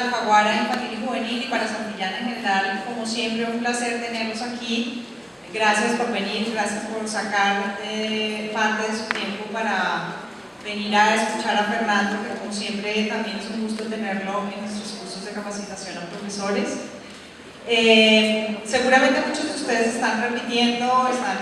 Alfaguara Infantil y Juvenil y para Santillana en general. Como siempre, un placer tenerlos aquí. Gracias por venir, gracias por sacar parte de su tiempo para venir a escuchar a Fernando, que como siempre también es un gusto tenerlo en nuestros cursos de capacitación a profesores. Seguramente muchos de ustedes están repitiendo, están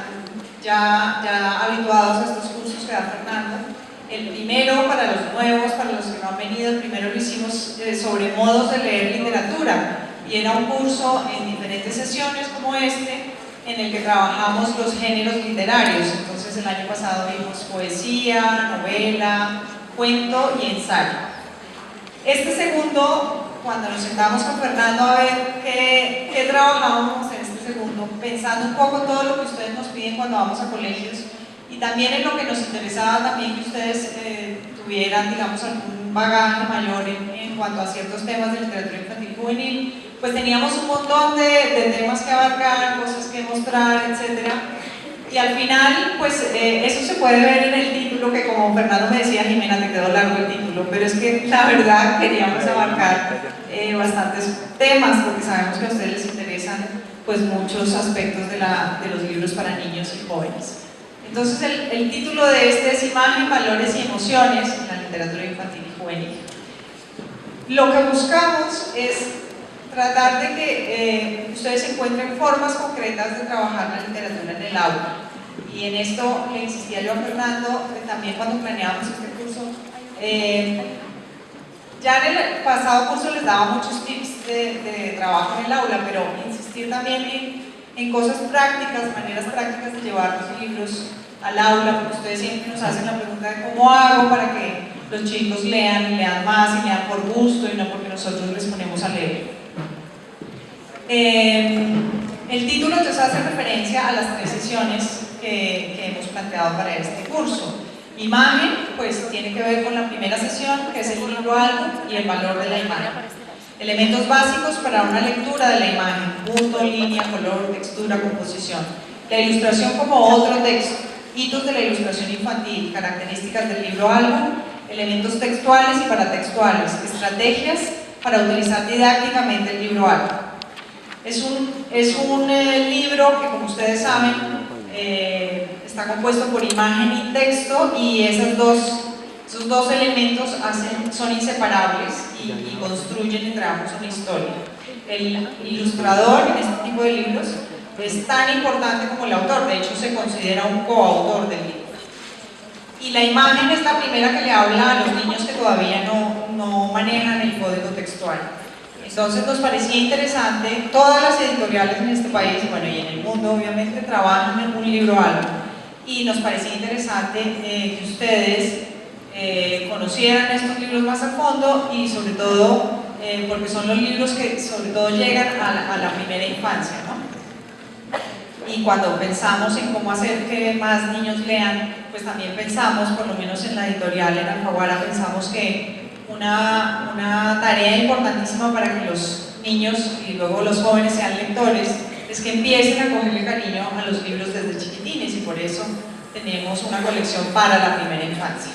ya habituados a estos cursos que da Fernando. El primero, para los nuevos, para los que no han venido, el primero lo hicimos sobre modos de leer literatura, y era un curso en diferentes sesiones como este, en el que trabajamos los géneros literarios. Entonces el año pasado vimos poesía, novela, cuento y ensayo. Este segundo, cuando nos sentamos con Fernando a ver qué trabajábamos en este segundo, pensando un poco todo lo que ustedes nos piden cuando vamos a colegios, y también en lo que nos interesaba también que ustedes tuvieran, digamos, algún bagaje mayor en cuanto a ciertos temas de literatura infantil y juvenil, pues teníamos un montón de temas que abarcar, cosas que mostrar, etc. Y al final, pues eso se puede ver en el título, que como Fernando me decía, Jimena, te quedó largo el título, pero es que la verdad queríamos abarcar bastantes temas, porque sabemos que a ustedes les interesan pues muchos aspectos de los libros para niños y jóvenes. Entonces el título de este es Imagen, Valores y Emociones en la literatura infantil y juvenil. Lo que buscamos es tratar de que ustedes encuentren formas concretas de trabajar la literatura en el aula. Y en esto le insistía yo a Fernando también cuando planeábamos este curso. Ya en el pasado curso les daba muchos tips de trabajo en el aula, pero insistir también en cosas prácticas, maneras prácticas de llevar los libros al aula, porque ustedes siempre nos hacen la pregunta de cómo hago para que los chicos lean más y lean por gusto y no porque nosotros les ponemos a leer. El título entonces hace referencia a las 3 sesiones que hemos planteado para este curso. Imagen, pues tiene que ver con la primera sesión, que es el libro álbum y el valor de la imagen. Elementos básicos para una lectura de la imagen: punto, línea, color, textura, composición. La ilustración como otro texto. Hitos de la ilustración infantil, características del libro álbum, elementos textuales y paratextuales, estrategias para utilizar didácticamente el libro álbum. Es un libro que, como ustedes saben, está compuesto por imagen y texto, y esos dos elementos son inseparables y construyen entre ambos una historia. El ilustrador en este tipo de libros es tan importante como el autor, de hecho se considera un coautor del libro. Y la imagen es la primera que le habla a los niños que todavía no manejan el código textual. Entonces nos parecía interesante, todas las editoriales en este país, bueno, y en el mundo obviamente, trabajan en un libro álbum, y nos parecía interesante que ustedes conocieran estos libros más a fondo, y sobre todo porque son los libros que sobre todo llegan a la primera infancia, ¿no? Y cuando pensamos en cómo hacer que más niños lean, pues también pensamos, por lo menos en la editorial, en Alfaguara, pensamos que una tarea importantísima para que los niños y luego los jóvenes sean lectores es que empiecen a cogerle cariño a los libros desde chiquitines, y por eso tenemos una colección para la primera infancia.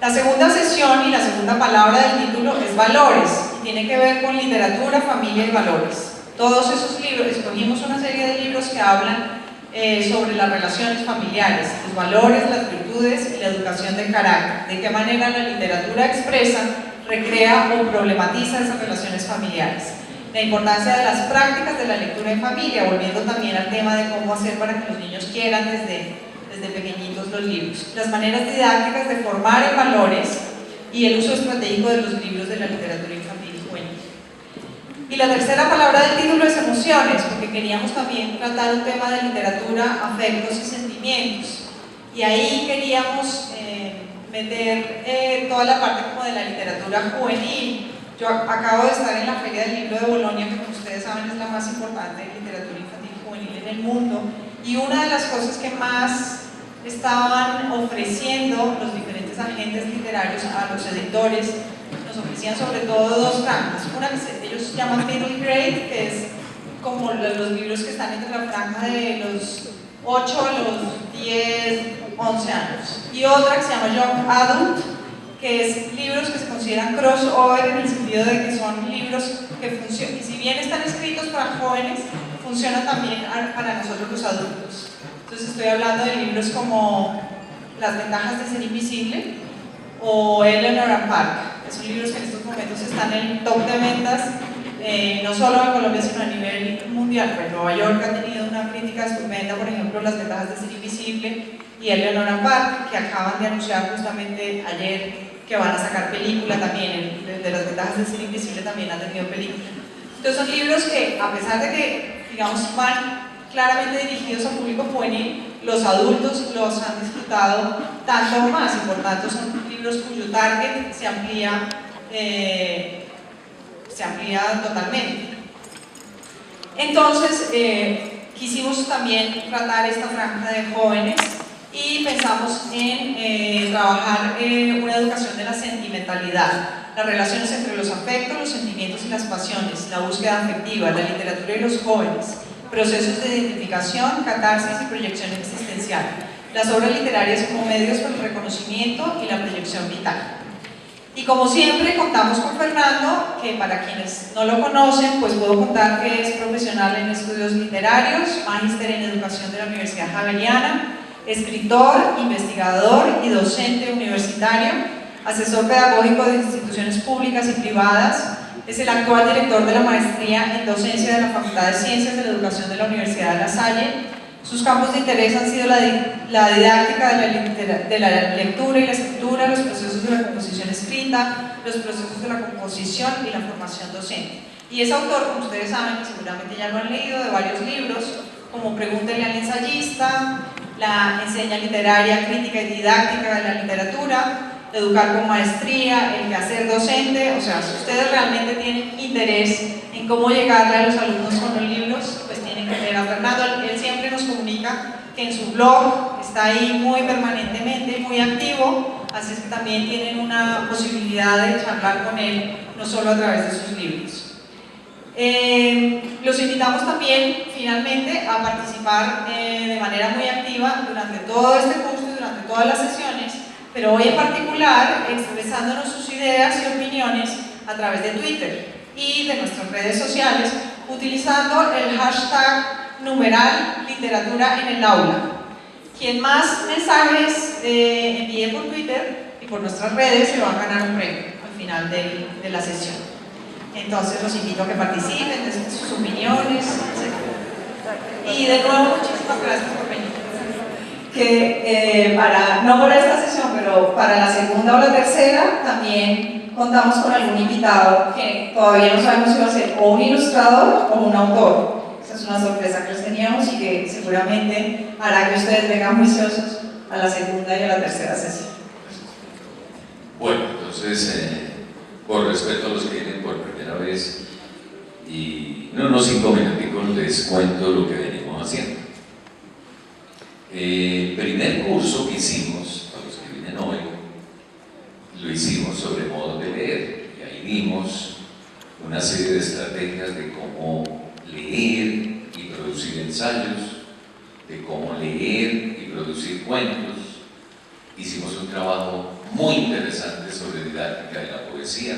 La segunda sesión y la segunda palabra del título es valores, y tiene que ver con literatura, familia y valores. Todos esos libros, escogimos una serie de libros que hablan sobre las relaciones familiares, los valores, las virtudes y la educación del carácter, de qué manera la literatura expresa, recrea o problematiza esas relaciones familiares. La importancia de las prácticas de la lectura en familia, volviendo también al tema de cómo hacer para que los niños quieran desde pequeñitos los libros. Las maneras didácticas de formar en valores y el uso estratégico de los libros de la literatura infantil y juvenil. Y la tercera palabra del título es emociones, porque queríamos también tratar un tema de literatura, afectos y sentimientos. Y ahí queríamos meter toda la parte como de la literatura juvenil. Yo acabo de estar en la Feria del Libro de Bolonia, que como ustedes saben es la más importante de literatura infantil y juvenil en el mundo, y una de las cosas que más estaban ofreciendo los diferentes agentes literarios a los editores, nos ofrecían sobre todo 2 franjas. Una que ellos llaman middle grade, que es como los libros que están entre la franja de los 8 a los 10, 11 años, y otra que se llama young adult, que es libros que se consideran crossover en el sentido de que son libros que funcionan, y si bien están escritos para jóvenes, funcionan también para nosotros los adultos. Entonces estoy hablando de libros como Las ventajas de ser invisible o Eleanor and Park, que son libros que en estos momentos están en el top de ventas, no solo en Colombia sino a nivel mundial. Pues Nueva York ha tenido una crítica estupenda, por ejemplo, Las ventajas de ser invisible y Eleanor and Park, que acaban de anunciar justamente ayer que van a sacar película también. El de Las ventajas de ser invisible también ha tenido película. Entonces son libros que, a pesar de que, digamos, van claramente dirigidos a público juvenil, los adultos los han disfrutado tanto o más, y por tanto son libros cuyo target se amplía totalmente. Entonces, quisimos también tratar esta franja de jóvenes y pensamos en trabajar una educación de la sentimentalidad, las relaciones entre los afectos, los sentimientos y las pasiones, la búsqueda afectiva, la literatura y los jóvenes, procesos de identificación, catarsis y proyección existencial, las obras literarias como medios para el reconocimiento y la proyección vital. Y como siempre contamos con Fernando, que para quienes no lo conocen, pues puedo contar que es profesional en estudios literarios, magíster en educación de la Universidad Javeriana, escritor, investigador y docente universitario, asesor pedagógico de instituciones públicas y privadas. Es el actual director de la maestría en docencia de la Facultad de Ciencias de la Educación de la Universidad de La Salle. Sus campos de interés han sido la didáctica de la lectura y la escritura, los procesos de la composición escrita, los procesos de la composición y la formación docente. Y es autor, como ustedes saben, que seguramente ya lo han leído, de varios libros, como Pregúntele al ensayista, La enseña literaria, crítica y didáctica de la literatura, Educar con maestría, El quehacer docente. O sea, si ustedes realmente tienen interés en cómo llegarle a los alumnos con los libros, pues tienen que leer a Fernando. Él siempre nos comunica que en su blog está ahí muy permanentemente, muy activo, así es que también tienen una posibilidad de charlar con él, no solo a través de sus libros. Los invitamos también, finalmente, a participar de manera muy activa durante todo este curso y durante todas las sesiones, pero hoy en particular expresándonos sus ideas y opiniones a través de Twitter y de nuestras redes sociales, utilizando el hashtag #literatura en el aula. Quien más mensajes envíe por Twitter y por nuestras redes se va a ganar un premio al final de la sesión. Entonces los invito a que participen, den sus opiniones, etc. Y de nuevo, muchísimas gracias por venir. Que no para esta sesión, pero para la segunda o la tercera también contamos con algún invitado que todavía no sabemos si va a ser o un ilustrador o un autor. Esa es una sorpresa que les teníamos y que seguramente hará que ustedes vengan juiciosos a la segunda y a la tercera sesión. Bueno, entonces, por respeto a los que vienen por primera vez, y unos 5 minuticos les cuento lo que venimos haciendo. El primer curso que hicimos, para los que vienen hoy, lo hicimos sobre modos de leer, y ahí vimos una serie de estrategias de cómo leer y producir ensayos, de cómo leer y producir cuentos. Hicimos un trabajo muy interesante sobre didáctica de la poesía,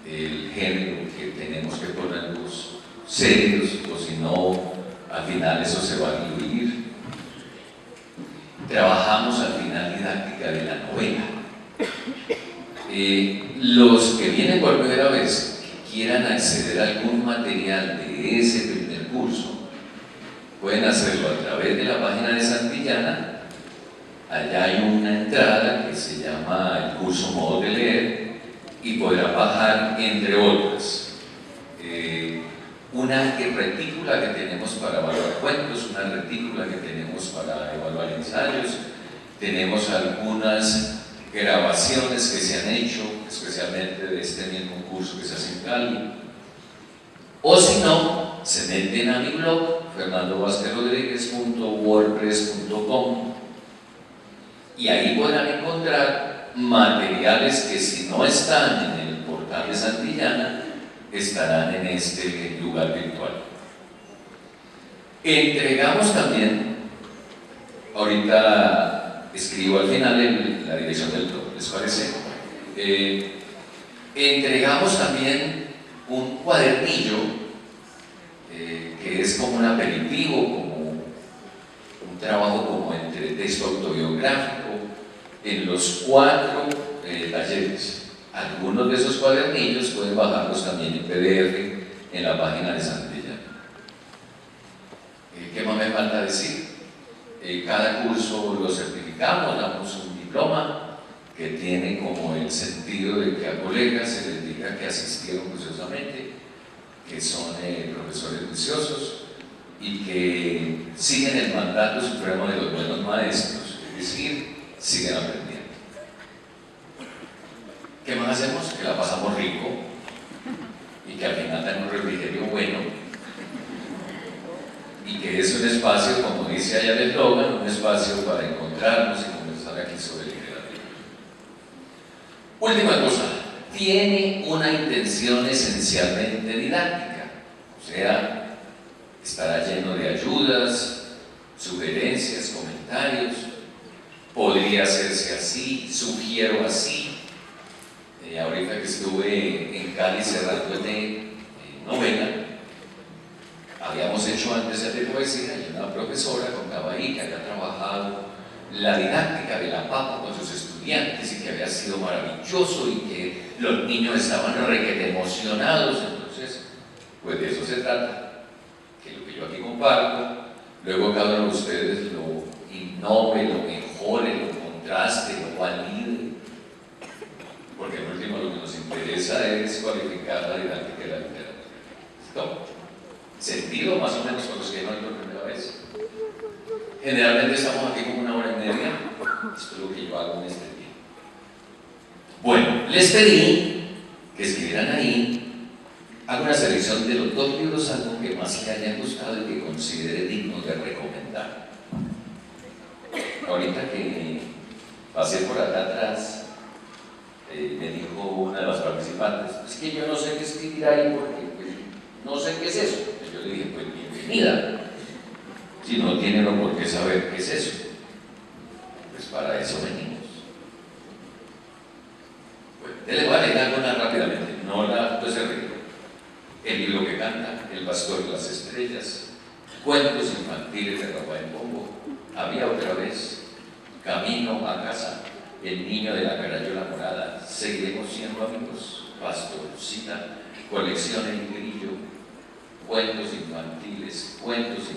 el género que tenemos que ponernos serios, o si no, al final eso se va a diluir. Trabajamos al final didáctica de la novela. Los que vienen por primera vez, que quieran acceder a algún material de ese primer curso, pueden hacerlo a través de la página de Santillana. Allá hay una entrada que se llama el curso Modo de Leer y podrá bajar, entre otras, una retícula que tenemos para evaluar cuentos, una retícula que tenemos para evaluar ensayos, tenemos algunas grabaciones que se han hecho, especialmente de este mismo curso que se hace en Cali, o si no, se meten a mi blog, fernandovazquezrodriguez.wordpress.com, y ahí podrán encontrar materiales que, si no están en el portal de Santillana, estarán en este lugar virtual. Entregamos también, ahorita escribo al final la dirección del blog, ¿les parece? Entregamos también un cuadernillo que es como un aperitivo, como un trabajo como entre texto autobiográfico en los 4 talleres. Algunos de esos cuadernillos pueden bajarlos también en PDF en la página de Santillán. ¿Qué más me falta decir? Cada curso lo certificamos, damos un diploma que tiene como el sentido de que a colegas se les diga que asistieron juiciosamente, que son profesores juiciosos y que siguen el mandato supremo de los buenos maestros, es decir, siguen aprendiendo. ¿Qué más hacemos? Que la pasamos rico y que al final dan un refrigerio bueno y que es un espacio, como dice allá el eslogan, un espacio para encontrarnos y conversar aquí sobre literatura. Última cosa, tiene una intención esencialmente didáctica, o sea, estará lleno de ayudas, sugerencias, comentarios, podría hacerse así, sugiero así. Ahorita que estuve en Cali cerrando de novela, habíamos hecho antes el de poesía y una profesora contaba ahí que había trabajado la didáctica de la papa con sus estudiantes y que había sido maravilloso y que los niños estaban requete emocionados. Entonces, pues de eso se trata, que lo que yo aquí comparto, luego cada uno de ustedes lo innove, lo mejore, lo contraste, lo valide, porque en último lo que nos interesa es cualificar la didáctica de la literatura. ¿Listo? ¿Sentido más o menos con los que no es por primera vez? Generalmente estamos aquí como 1 hora y media. Esto es lo que yo hago en este tiempo. Bueno, les pedí que escribieran ahí alguna selección de los 2 libros, algo que más le hayan gustado y que considere digno de recomendar. Ahorita que pasé por acá atrás, me dijo una de las participantes, es que yo no sé qué escribir ahí porque pues, no sé qué es eso. Y yo le dije, pues bienvenida, si no tiene no por qué saber qué es eso, pues para eso venimos. Bueno, les voy a leer algunas rápidamente, no la pues el libro que canta, El pastor y las estrellas, cuentos infantiles de Rafael Pombo, Había otra vez, Camino a casa, El niño de la carayola morada, Seguiremos siendo amigos, Pastorcita, Colección El grillo, cuentos infantiles, cuentos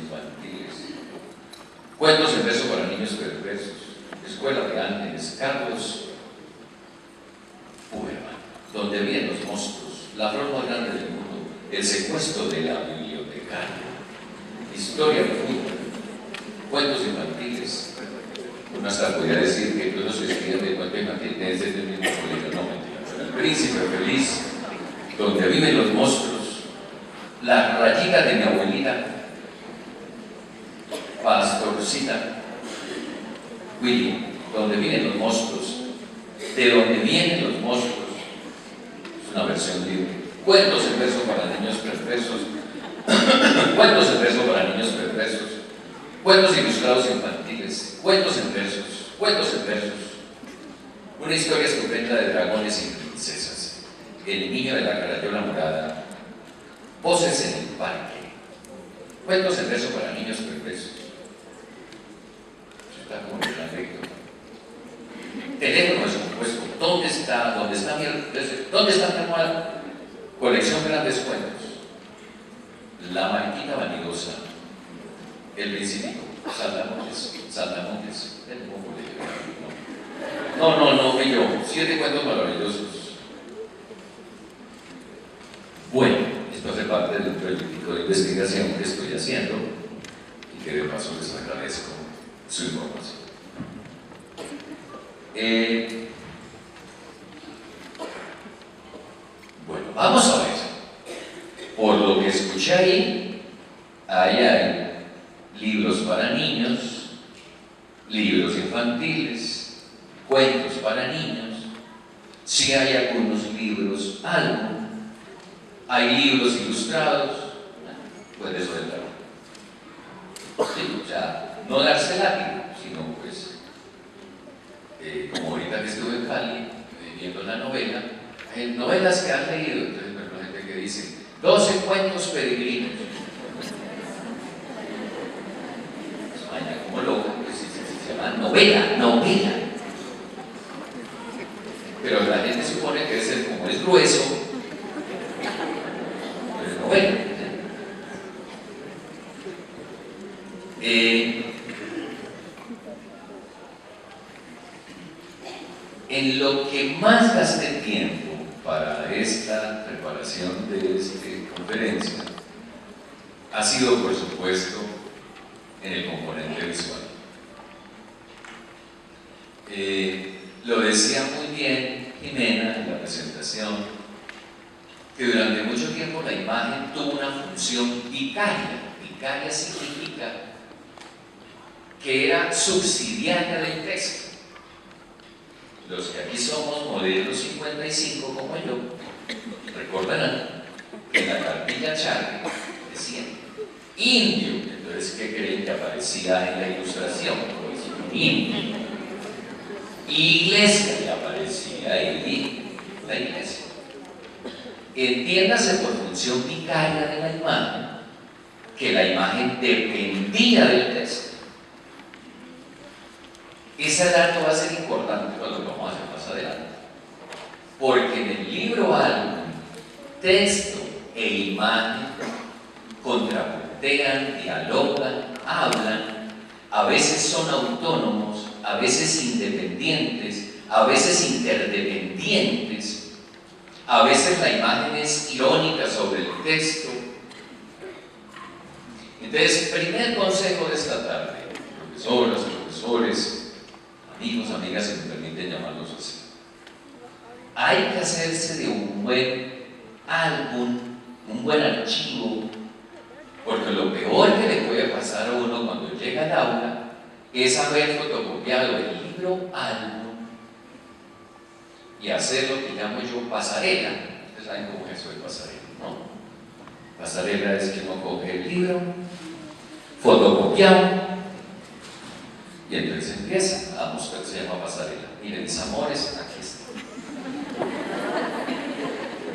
en verso para niños perversos, Escuela de ángeles, Carlos Huberman, Donde viven los monstruos, La flor más grande del mundo, El secuestro de la bibliotecaria, Historia de fútbol, cuentos infantiles. Uno hasta podría decir que todos los que escriben de cuento infantil es del mismo colegio, no mentira. El príncipe feliz, Donde viven los monstruos, La rayita de mi abuelita, Pastorcita, Willy, Donde viven los monstruos, De donde vienen los monstruos, es una versión libre. Cuentos en verso para niños perversos, cuentos en verso para niños perversos, cuentos ilustrados infantiles, cuentos en versos, una historia estupenda de dragones y princesas, El niño de la carayola morada, Voces en el parque, cuentos en verso para niños perversos. Eso está como el anécdota. Teléfono descompuesto, ¿dónde está mi almohada? Colección Grandes Cuentos, La mariquita vanidosa, El principito, Saltamontes, no, fui yo, 7 cuentos maravillosos. Bueno, esto hace parte del proyecto de investigación que estoy haciendo y que de paso les agradezco su información. Bueno, vamos a ver. Por lo que escuché ahí, hay libros para niños, libros infantiles, cuentos para niños, sí hay algunos libros, hay libros ilustrados, pues eso es verdad. Sí, o sea, no darse látigo, sino pues, como ahorita que estuve en Cali, viendo la novela, novelas que han leído, entonces la gente que dice 12 cuentos peregrinos. Vaya, como loca, pues se llama novela. Pero la gente supone que debe ser, como es grueso, pero es novela. En lo que más gasté tiempo para esta preparación de esta conferencia ha sido, por supuesto, en el componente visual. Lo decía muy bien Jimena en la presentación, que durante mucho tiempo la imagen tuvo una función vicaria. Vicaria significa que era subsidiaria del texto. Los que aquí somos modelo 55 como yo, recordarán que en la cartilla Charlie decía indio. Entonces, ¿qué creen que aparecía en la ilustración? Pues un indio. Iglesia, y aparecía ahí la iglesia. Entiéndase por función vicaria de la imagen, que la imagen dependía del texto. Ese dato va a ser importante cuando lo vamos a hacer más adelante, porque en el libro álbum, texto e imagen contrapuntean, dialogan, hablan, a veces son autónomos, a veces independientes, a veces interdependientes, a veces la imagen es irónica sobre el texto. Entonces, primer consejo de esta tarde, profesoras, profesores, amigos, amigas, si me permiten llamarlos así, hay que hacerse de un buen álbum, un buen archivo, porque lo peor que le puede pasar a uno cuando llega al aula es haber fotocopiado el libro álbum y hacer lo que llamo yo pasarela. Ustedes saben cómo es eso de pasarela, ¿no? Pasarela es que uno coge el libro fotocopiado y entonces empieza a mostrar, se llama pasarela. Miren, mis amores, aquí está.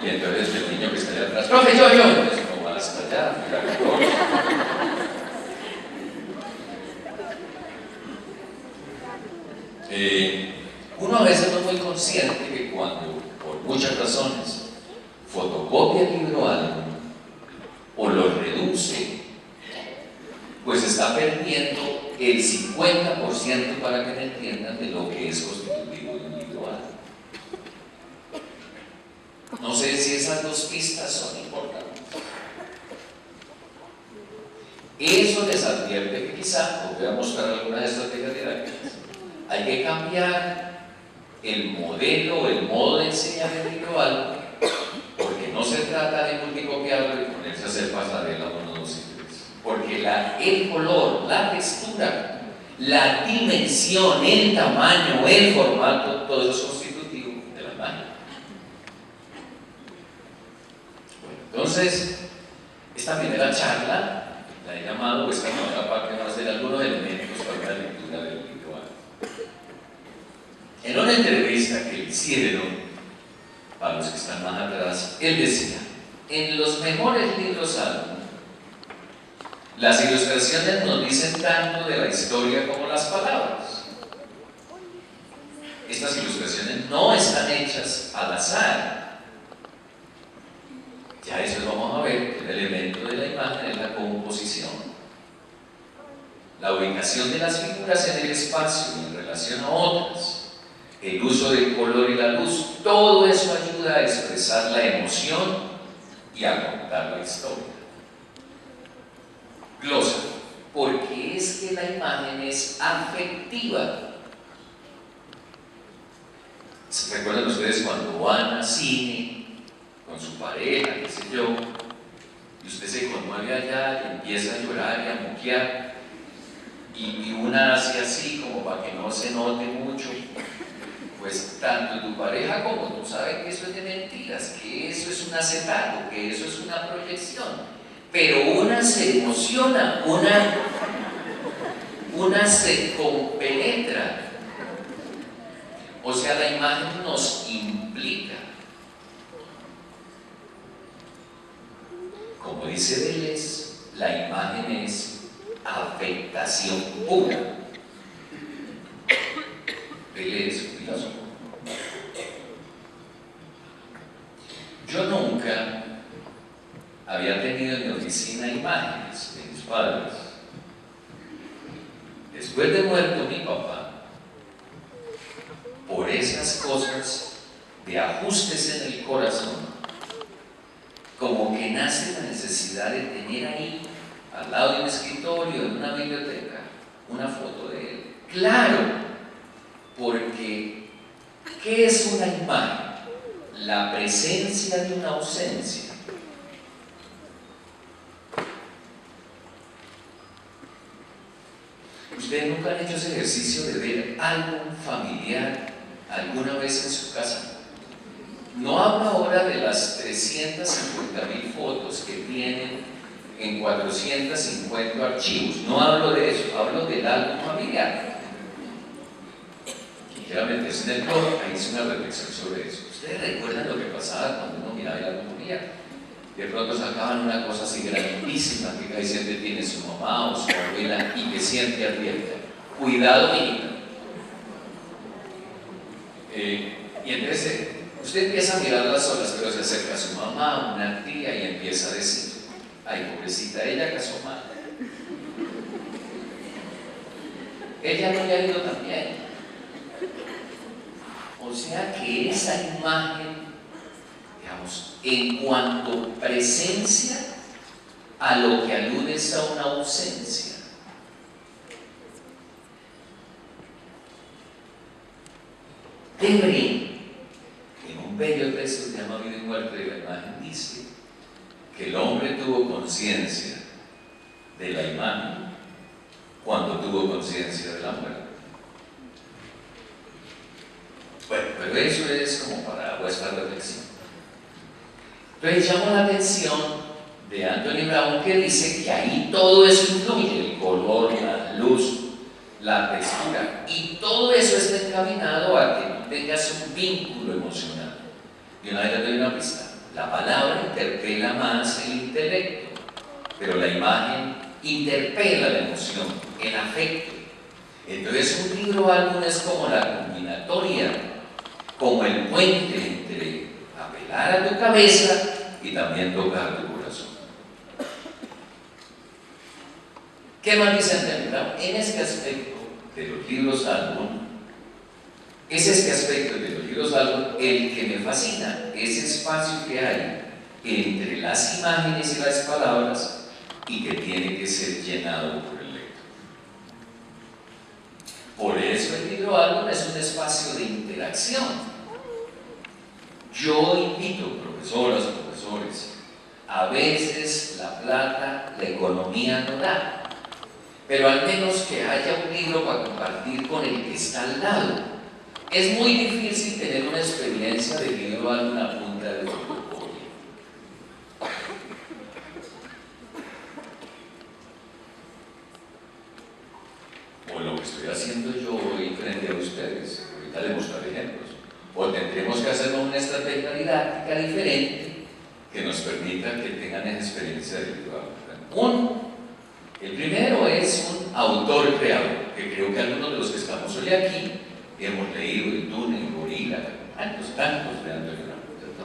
Y entonces el niño que está allá atrás, profe, yo, entonces no va hasta allá, mira el color. Uno a veces no es muy consciente que cuando, por muchas razones, fotocopia el libro álbum o lo reduce, pues está perdiendo el 50%, para que me entiendan, de lo que es constitutivo de un libro álbum. No sé si esas dos pistas son importantes. Eso les advierte que quizá, os voy a mostrar algunas estrategias didácticas, hay que cambiar el modelo, el modo de enseñar el libro álbum, porque no se trata de multicopiarlo y ponerse a hacer pasarela 1, 2 y 3. Porque el color, la textura, la dimensión, el tamaño, el formato, todo eso es constitutivo de la imagen. Bueno, entonces, esta primera charla la he llamado, esta primera parte va a ser algunos elementos para una lectura del libro álbum. En una entrevista que le hicieron, para los que están más atrás, él decía: en los mejores libros álbum, las ilustraciones nos dicen tanto de la historia como las palabras. Estas ilustraciones no están hechas al azar. Ya eso lo vamos a ver, que el elemento de la imagen es la composición. La ubicación de las figuras en el espacio y en relación a otras, el uso del color y la luz, todo eso ayuda a expresar la emoción y a contar la historia. Glosa, porque es que la imagen es afectiva. ¿Se recuerdan ustedes cuando van al cine con su pareja, qué sé yo, y usted se conmueve allá y empieza a llorar y a moquear, y una hace así como para que no se note mucho? Pues tanto tu pareja como tú sabes que eso es de mentiras, que eso es un acetato, que eso es una proyección. Pero una se emociona, una se compenetra, O sea, la imagen nos implica. Como dice Deleuze, la imagen es afectación pura. Deleuze, un filósofo. Yo nunca había tenido en mi oficina imágenes de mis padres. Después de muerto mi papá, por esas cosas de ajustes en el corazón, como que nace la necesidad de tener ahí, al lado de un escritorio, en una biblioteca, una foto de él. Claro, porque ¿qué es una imagen? La presencia de una ausencia. ¿Ustedes nunca han hecho ese ejercicio de ver algo familiar alguna vez en su casa? No hablo ahora de las 350.000 fotos que tienen en 450 archivos, no hablo de eso, hablo del álbum familiar. Quien quiera meterse en el blog, ahí hice una reflexión sobre eso. ¿Ustedes recuerdan lo que pasaba cuando uno miraba el álbum familiar? De pronto sacaban una cosa así grandísima que casi siempre tiene su mamá o su abuela y que siente abierta. Cuidado, mijita. Y entonces usted empieza a mirarlas solas, pero se acerca a su mamá, a una tía, y empieza a decir: ay, pobrecita, ella casó mal. Ella no le ha ido tan bien. O sea que esa imagen, digamos, en cuanto presencia, a lo que alude es a una ausencia. Debré, en un bello texto que se llama Vida y Muerte de la Imagen, dice que el hombre tuvo conciencia de la imagen cuando tuvo conciencia de la muerte. Bueno, pero eso es como para vuestra reflexión. Entonces llamo la atención de Anthony Brown, que dice que ahí todo eso influye: el color, la luz, la textura, y todo eso está encaminado a que tú tengas un vínculo emocional. Y una vez le doy una pista: la palabra interpela más el intelecto, pero la imagen interpela la emoción, el afecto. Entonces un libro álbum es como la combinatoria, como el puente entre apelar a tu cabeza y también tocar tu corazón. ¿Qué más dice Anthony Brown? En este aspecto de los libros álbum, es este aspecto de los libros álbum el que me fascina, ese espacio que hay entre las imágenes y las palabras y que tiene que ser llenado por el lector. Por eso el libro álbum es un espacio de interacción. Yo invito, profesoras, profesores, a veces la plata, la economía no da, pero al menos que haya un libro para compartir con el que está al lado. Es muy difícil tener una experiencia de libro álbum a punta de fotocopia. O lo que estoy haciendo yo hoy frente a ustedes. Ahorita les mostraré ejemplos. O tendremos que hacer una estrategia didáctica diferente que nos permita que tengan esa experiencia de libro álbum. El primero es un autor creador, que creo que algunos de los que estamos hoy aquí hemos leído El Túnel, Gorila, tantos de Anthony Brown, ¿cierto?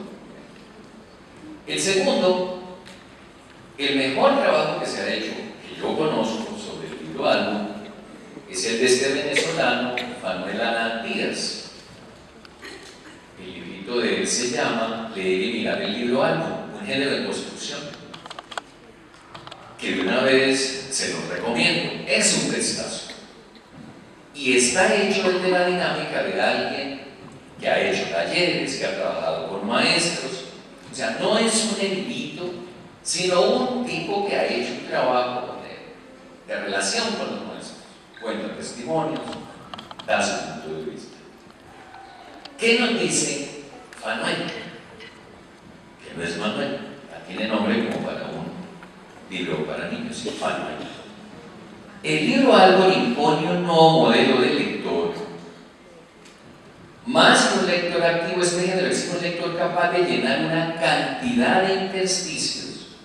El segundo, el mejor trabajo que se ha hecho, que yo conozco sobre el libro álbum, es el de este venezolano, Manuel Alan Díaz. El librito de él se llama Leer y mirar el libro álbum, un género de construcción, que de una vez se los recomiendo. Es un textazo. Y está hecho desde la dinámica de alguien que ha hecho talleres, que ha trabajado con maestros. O sea, no es un erudito, sino un tipo que ha hecho un trabajo de relación con los maestros. Cuenta testimonios, da su punto de vista. ¿Qué nos dice Manuel? Que no es Manuel, ya tiene nombre como para un libro para niños, y Manuel. El libro álbum impone un nuevo modelo de lector capaz de llenar una cantidad de intersticios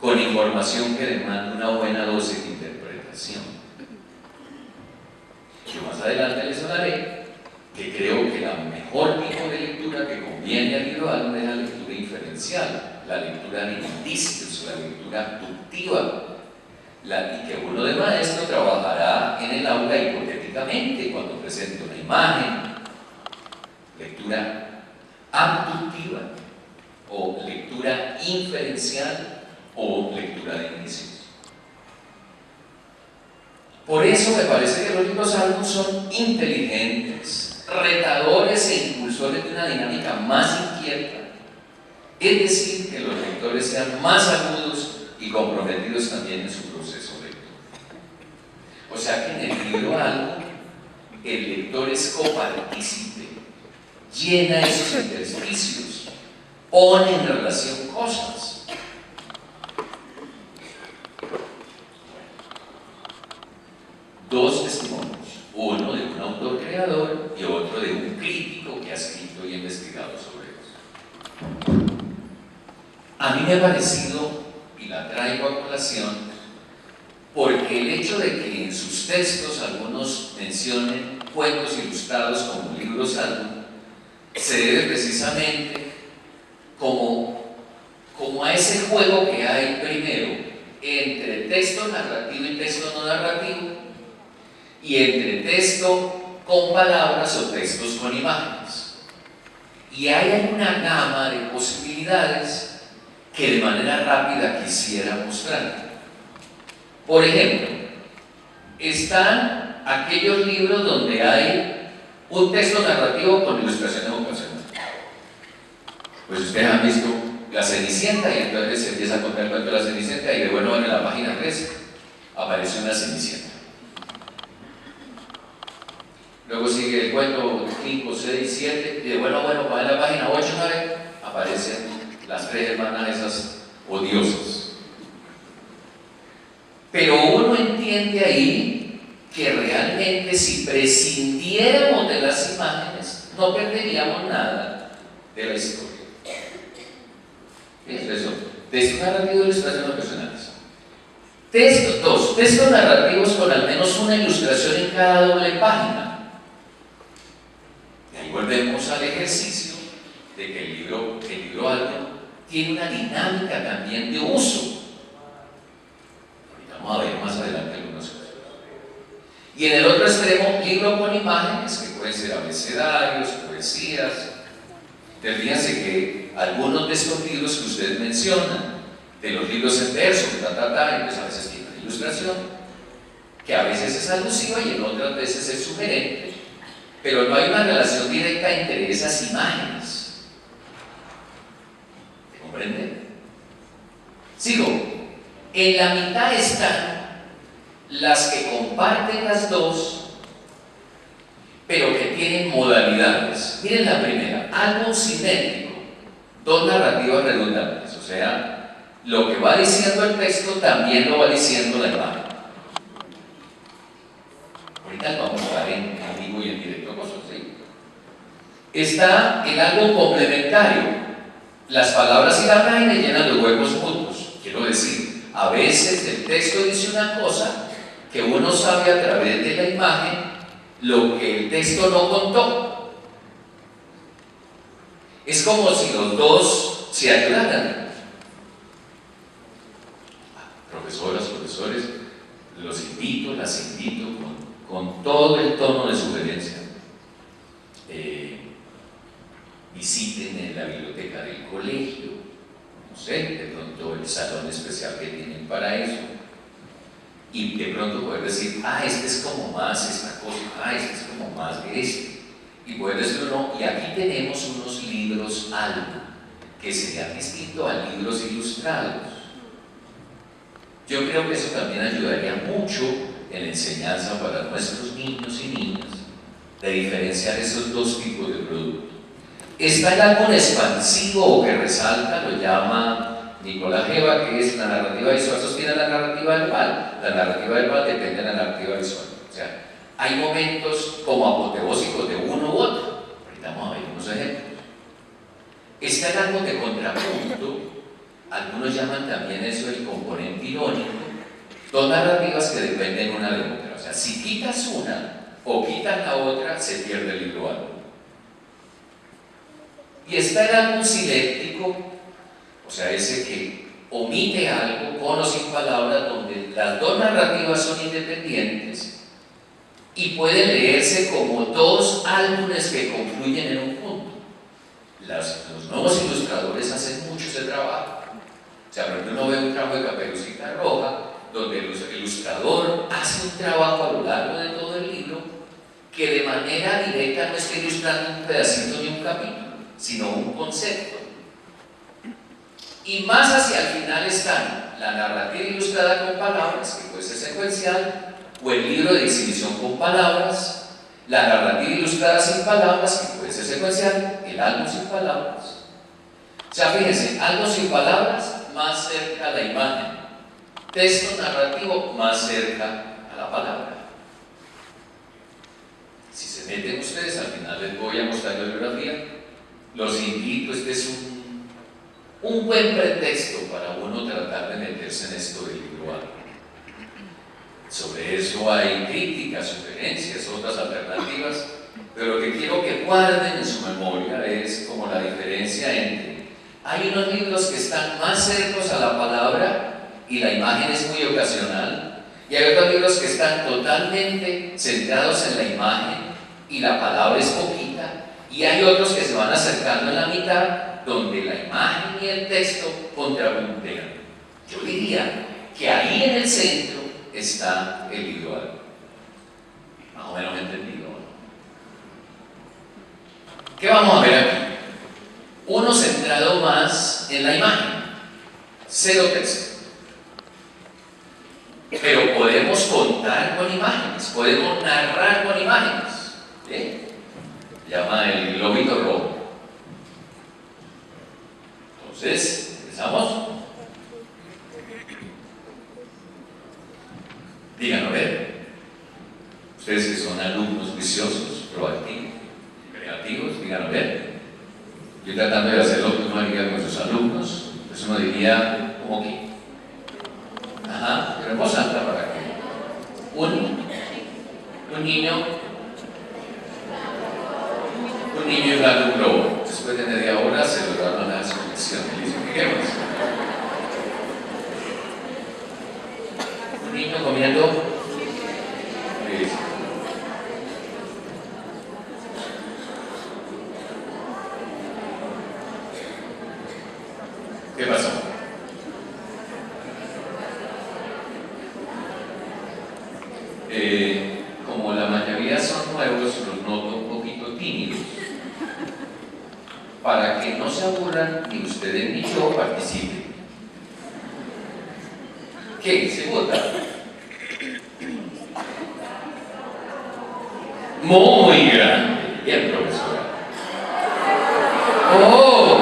con información que demanda una buena dosis de interpretación. Yo más adelante les hablaré que creo que la mejor tipo de lectura que conviene al libro álbum es la lectura inferencial, la lectura de indicios, la lectura abductiva, y que uno de maestro trabajará en el aula hipotéticamente cuando presente una imagen, lectura abductiva o lectura inferencial o lectura de indicios. Por eso me parece que los libros álbum son inteligentes, retadores e impulsores de una dinámica más inquieta, es decir, que los lectores sean más agudos y comprometidos también en su proceso lector. O sea que en el libro álbum el lector es copartícipe, llena esos intersticios, pone en relación cosas. Dos testimonios, uno de un autor creador y otro de un crítico que ha escrito y investigado sobre eso. A mí me ha parecido, y la traigo a colación, porque el hecho de que en sus textos algunos mencionen cuentos ilustrados como libros álbum, se debe precisamente como a ese juego que hay primero entre texto narrativo y texto no narrativo, y entre texto con palabras o textos con imágenes. Y hay una gama de posibilidades que de manera rápida quisiera mostrar. Por ejemplo, están aquellos libros donde hay un texto narrativo con ilustraciones vocacionales. Pues ustedes han visto La Cenicienta y entonces se empieza a contar el cuento de la Cenicienta y de bueno en la página 3 aparece una Cenicienta. Luego sigue el cuento 5, 6, 7 y de bueno, cuando en la página 8, 9 aparecen las tres hermanas esas odiosas. Pero uno entiende ahí que realmente si prescindiéramos de las imágenes no perderíamos nada de la historia. ¿Fíjense eso? Texto narrativo e ilustraciones personales. Textos narrativos con al menos una ilustración en cada doble página. Y ahí volvemos al ejercicio de que el libro álbum tiene una dinámica también de uso. Ahorita vamos a ver más adelante algunas cosas. Y en el otro extremo, libro con imágenes, que pueden ser abecedarios, poesías. Fíjense que algunos de estos libros que ustedes mencionan, de los libros en verso, pues a veces tienen ilustración, que a veces es alusiva y en otras veces es sugerente, pero no hay una relación directa entre esas imágenes. ¿Se comprende? Sigo. En la mitad están las que comparten las dos, pero que tienen modalidades. Miren la primera, álbum simétrico, dos narrativas redundantes, o sea, lo que va diciendo el texto también lo va diciendo la imagen. Ahorita vamos a hablar en vivo y en directo cosas, ¿sí? Está el álbum complementario, las palabras y la imagen llenan los huecos mutuos. Quiero decir, a veces el texto dice una cosa que uno sabe a través de la imagen lo que el texto no contó. Es como si los dos se ayudaran. Profesores, los invito, las invito con todo el tono de sugerencia. Visiten la biblioteca del colegio, no sé, de pronto el salón especial que tienen para eso. Y de pronto poder decir, este es como más esta cosa, este es como más de este. Y poder decir, no, y aquí tenemos unos libros álbum, que serían distintos a libros ilustrados. Yo creo que eso también ayudaría mucho en la enseñanza para nuestros niños y niñas, de diferenciar esos dos tipos de productos. Está el álbum expansivo o que resalta, lo llama Nicolás Geva, que es la narrativa visual, sostiene la narrativa verbal. La narrativa verbal depende de la narrativa visual. O sea, hay momentos como apoteósicos de uno u otro. Ahorita vamos a ver unos ejemplos. está en algo de contrapunto. Algunos llaman también eso el componente irónico. Dos narrativas que dependen una de otra. O sea, si quitas una o quitas la otra, se pierde el libro algo. Y está en algo siléctico, o sea, ese que omite algo con o sin palabras, donde las dos narrativas son independientes y pueden leerse como dos álbumes que confluyen en un punto. Los nuevos ilustradores hacen mucho ese trabajo. O sea, por ejemplo, uno ve un trabajo de Caperucita Roja, donde el ilustrador hace un trabajo a lo largo de todo el libro que de manera directa no está ilustrando un pedacito ni un capítulo, sino un concepto. Y más hacia el final están la narrativa ilustrada con palabras, que puede ser secuencial, o el libro de exhibición con palabras, la narrativa ilustrada sin palabras, que puede ser secuencial, el algo sin palabras. O sea, fíjense, algo sin palabras, más cerca a la imagen. Texto narrativo, más cerca a la palabra. Si se meten ustedes, al final les voy a mostrar la bibliografía. Los invito, este es un buen pretexto para uno tratar de meterse en esto del libro A. Sobre eso hay críticas, sugerencias, otras alternativas, pero lo que quiero que guarden en su memoria es como la diferencia entre hay unos libros que están más cercanos a la palabra y la imagen es muy ocasional, y hay otros libros que están totalmente centrados en la imagen y la palabra es poquita, y hay otros que se van acercando en la mitad donde la imagen y el texto contrapuntean. Yo diría que ahí en el centro está el libro A. Más o menos entendido, ¿no? ¿Qué vamos a ver aquí? Uno centrado más en la imagen, cero texto. Pero podemos contar con imágenes, podemos narrar con imágenes. ¿Sí? Llama el globito rojo. Entonces, empezamos. Díganlo, a ver. Ustedes que son alumnos juiciosos, proactivos, creativos, díganlo, a ver. Yo tratando de hacer lo que uno haría con sus alumnos, pues uno diría, como que, ajá, pero en voz alta para que un niño inflando un globo. Después de media hora se lograron las conexiones. ¿Qué más? Un niño comiendo. ¿Qué pasó? Como la mayoría son nuevos, los noto un poquito tímidos. Para que no se aburran ni ustedes ni yo participen. ¿Qué? ¿Se vota? Muy grande. Bien, profesora. ¡Oh!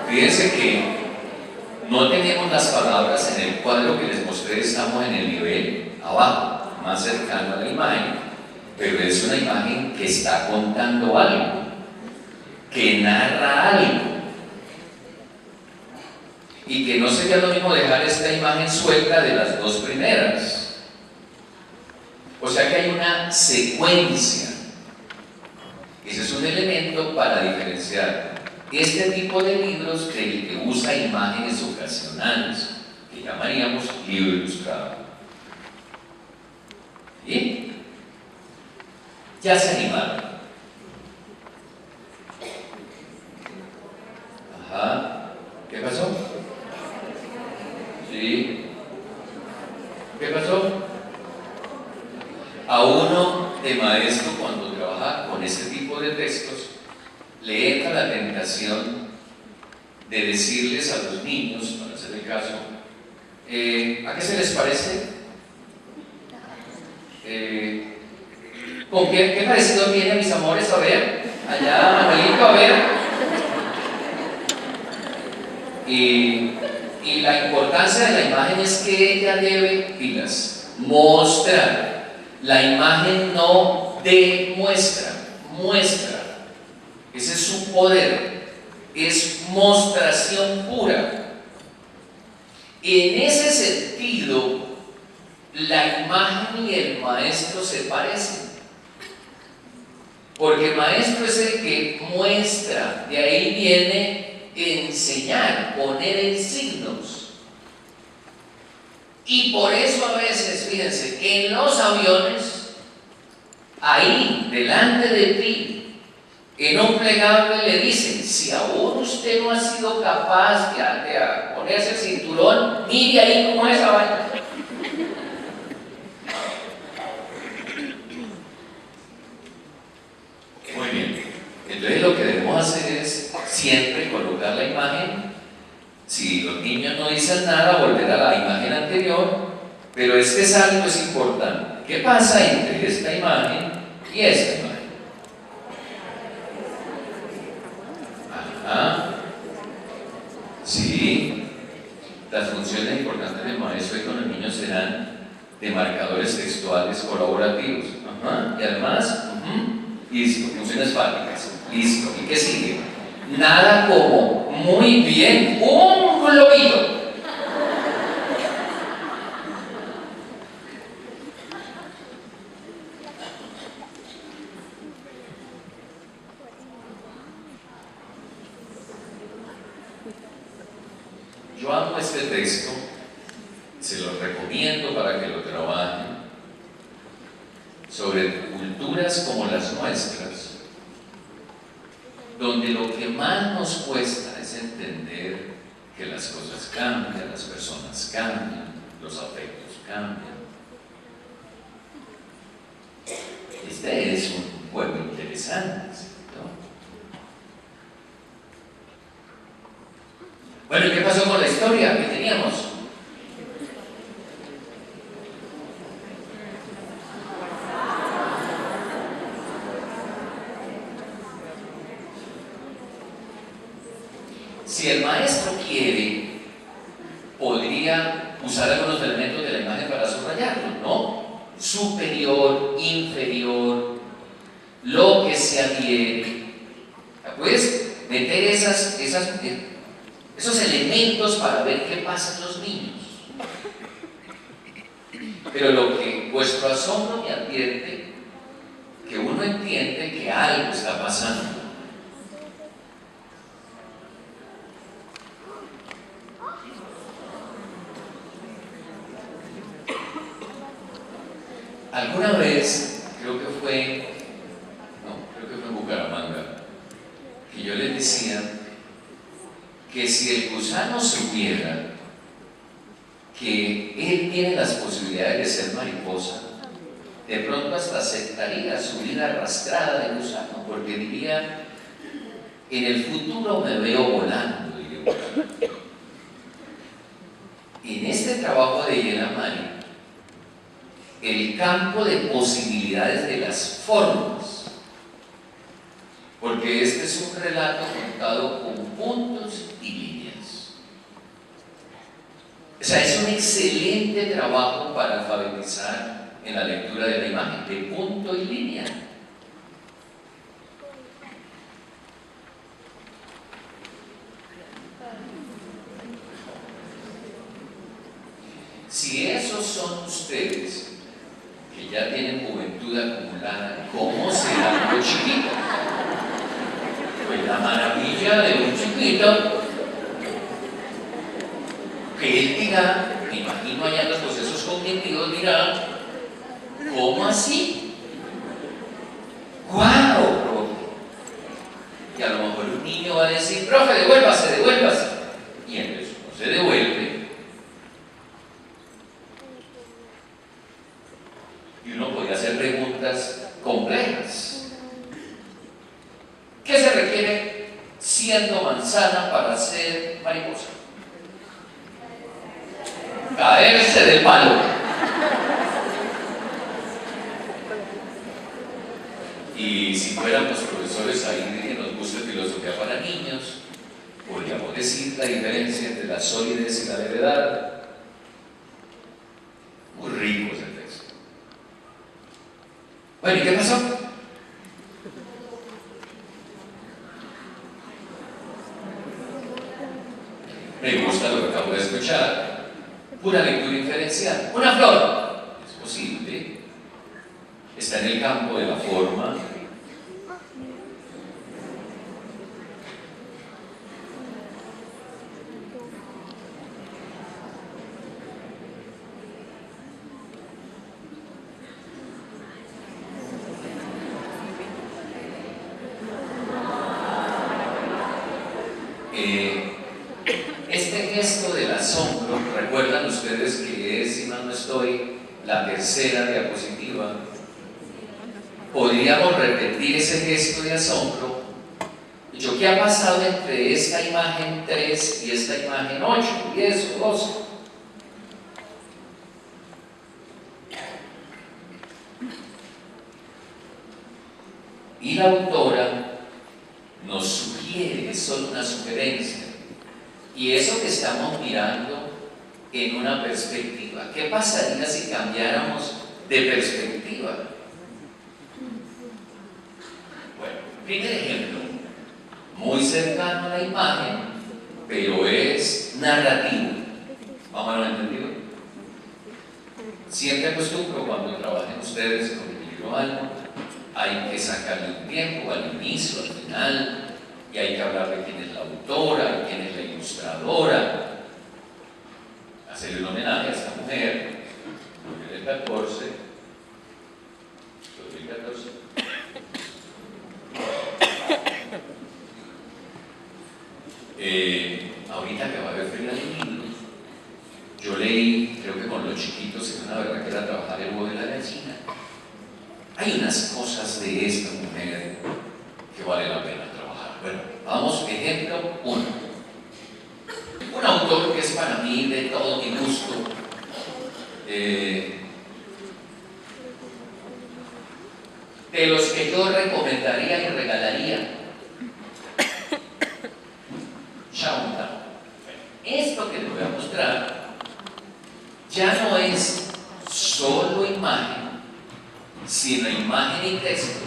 Fíjense que no tenemos las palabras en el cuadro que les mostré, estamos en el nivel abajo, más cercano a la imagen, pero es una imagen que está contando algo, que narra algo, y que no sería lo mismo dejar esta imagen suelta de las dos primeras. O sea que hay una secuencia. Ese es un elemento para diferenciar este tipo de libros del que usa imágenes ocasionales, que llamaríamos libro ilustrado. ¿Y? Ya se animaron. Ajá. ¿Qué pasó? ¿Sí? ¿Qué pasó? A uno de maestro, cuando trabaja con este tipo de textos, le entra la tentación de decirles a los niños, para hacer el caso, ¿a qué se les parece? ¿Con qué parecido tiene, mis amores? A ver, allá, Manuelito, a ver. Y Y la importancia de la imagen es que ella debe, pilas, mostrar. La imagen no demuestra, muestra. Ese es su poder. Es mostración pura. En ese sentido, la imagen y el maestro se parecen. Porque el maestro es el que muestra, de ahí viene enseñar, poner en signos. Y por eso a veces, fíjense, en los aviones, ahí, delante de ti, en un plegable le dicen, si aún usted no ha sido capaz de ponerse el cinturón, mire ahí cómo es esa vaina. Muy bien, entonces lo que debemos hacer es siempre colocar la imagen. Si los niños no dicen nada, volver a la imagen anterior, pero este salto es importante. ¿Qué pasa entre esta imagen y esta imagen? Ajá. Sí, las funciones importantes del maestro y con los niños serán de marcadores textuales colaborativos. Ajá. Y además, listo, funciones fácticas. Listo. ¿Y qué sigue? Nada como, muy bien, un globito. Yo amo este texto, se lo recomiendo para que lo trabajen, sobre culturas como las nuestras, donde lo que más nos cuesta es entender que las cosas cambian, las personas cambian, los afectos cambian. Este es un juego interesante, ¿no? Bueno, ¿y qué pasó con la historia que teníamos? Si el maestro quiere, podría usar algunos elementos de la imagen para subrayarlo, ¿no? Superior, inferior, lo que se adhiere. Puedes meter esos elementos para ver qué pasa en los niños. Pero lo que vuestro asombro me advierte, que uno entiende que algo está pasando. Alguna vez, creo que fue en Bucaramanga, que yo les decía que si el gusano supiera que él tiene las posibilidades de ser mariposa, de pronto hasta aceptaría su vida arrastrada de gusano, porque diría, en el futuro me veo volando, diría. En este trabajo de Yela Mari, el campo de posibilidades de las formas, porque este es un relato contado con puntos y líneas. O sea, es un excelente trabajo para alfabetizar en la lectura de la imagen, de punto y línea. Si esos son ustedes, que ya tienen juventud acumulada, ¿cómo serán los chiquitos? Pues la maravilla de un chiquito, que él dirá, me imagino allá en los procesos cognitivos, dirá, ¿cómo así? ¡Guau, profe! Y a lo mejor un niño va a decir, profe, devuélvase, devuélvase. Y entonces no se devuelve. Y uno podría hacer preguntas complejas. ¿Qué se requiere siendo manzana para ser mariposa? Caerse del palo. Y si fuéramos profesores ahí que nos gusta filosofía para niños, Podríamos decir la diferencia entre la solidez y la levedad. Muy rico ese texto. Bueno, ¿y qué pasó? Me gusta lo que acabo de escuchar. Pura lectura inferencial. Una flor. Es posible. Está en el campo de la forma. Este gesto del asombro, recuerdan ustedes que es, si mal no estoy, la tercera diapositiva. Podríamos repetir ese gesto de asombro. ¿Qué ha pasado entre esta imagen 3 y esta imagen 8, 10 o 12? Y la autora nos sugiere, es solo una sugerencia, y eso que estamos mirando en una perspectiva. ¿Qué pasaría si cambiáramos de perspectiva? Bueno, primer ejemplo, muy cercano a la imagen, pero es narrativo. ¿Vamos a lo entendido? Siempre acostumbro cuando trabajen ustedes con el libro algo, hay que sacarle un tiempo al inicio, al final, y hay que hablar de quién es la autora, quién es la ilustradora, hacerle un homenaje a esta mujer, porque en el 2014. Ahorita que va a haber feria de libros, yo leí, creo que con los chiquitos, en una verdad que era trabajar el huevo de la gallina. Hay unas cosas de esta mujer que vale la pena trabajar. Bueno, vamos, ejemplo 1. Un autor que es para mí de todo mi gusto, de los que yo recomendaría y regalaría. Shaunta. Esto que les voy a mostrar ya no es solo imagen, sino imagen y texto,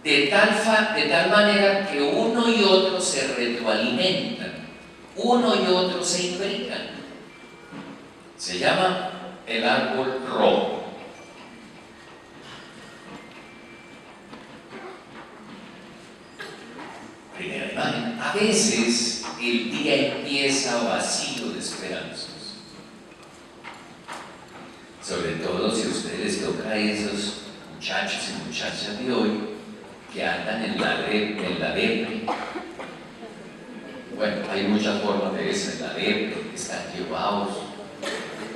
de tal manera que uno y otro se retroalimentan, uno y otro se imbrican. Se llama el árbol rojo. Primera imagen. A veces el día empieza vacío de esperanzas. Sobre todo si a ustedes toca a esos muchachos y muchachas de hoy que andan en la depre. Bueno, hay muchas formas de eso, en la depre, que están llevados,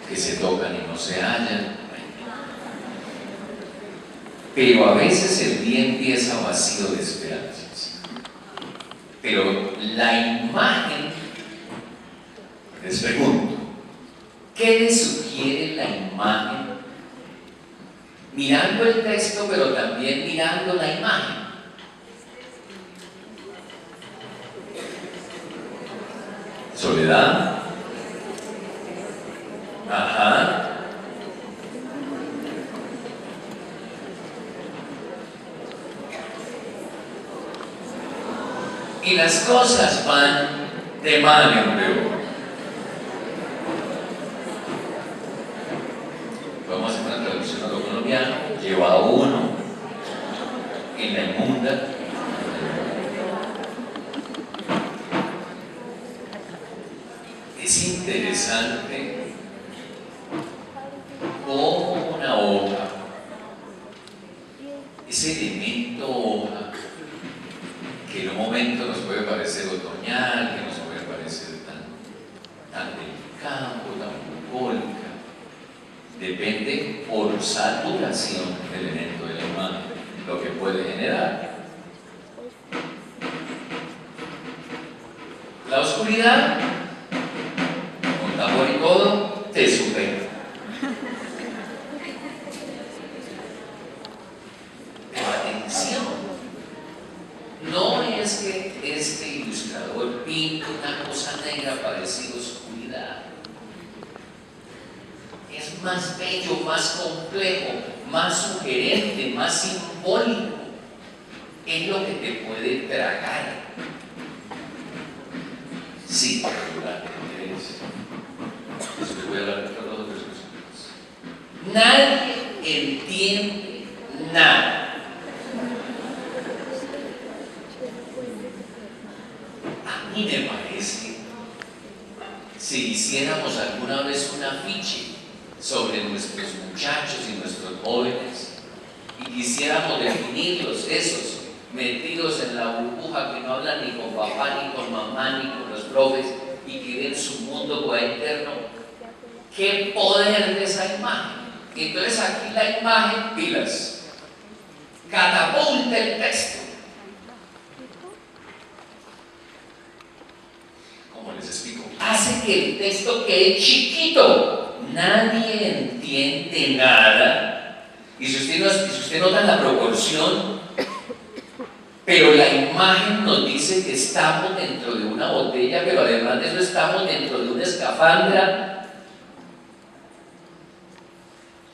que se tocan y no se hallan. Pero a veces el día empieza vacío de esperanzas. Pero la imagen, les pregunto, ¿qué les sugiere la imagen? Mirando el texto, pero también mirando la imagen. Soledad. Ajá. Y las cosas van de mal en peor. Vamos a hacer una traducción a lo colombiano. Lleva a uno en la inmunda. Es interesante cómo una hoja, ese elemento hoja, que en un momento nos puede parecer otoñal, que nos puede parecer tan del campo, tan bucólica, depende por saturación del elemento de la imagen, lo que puede generar. La oscuridad, con tambor y todo, te supera. Pero atención, no es es que este ilustrador pinta una cosa negra parecida oscuridad. Es más bello, más complejo, más sugerente, más simbólico. Es lo que te puede tragar. Sí, durante después voy a hablar de todas las otras cosas. Nadie entiende nada. A mí me parece, si hiciéramos alguna vez un afiche sobre nuestros muchachos y nuestros jóvenes y quisiéramos definirlos, esos metidos en la burbuja que no hablan ni con papá, ni con mamá, ni con los profes y que viven su mundo por ahí interno, ¿qué poder de esa imagen? Entonces aquí la imagen, pilas, catapulta el texto. ¿Cómo les explico? Hace que el texto quede chiquito. Nadie entiende nada. Y si usted nota la proporción, pero la imagen nos dice que estamos dentro de una botella, pero además de eso estamos dentro de una escafandra.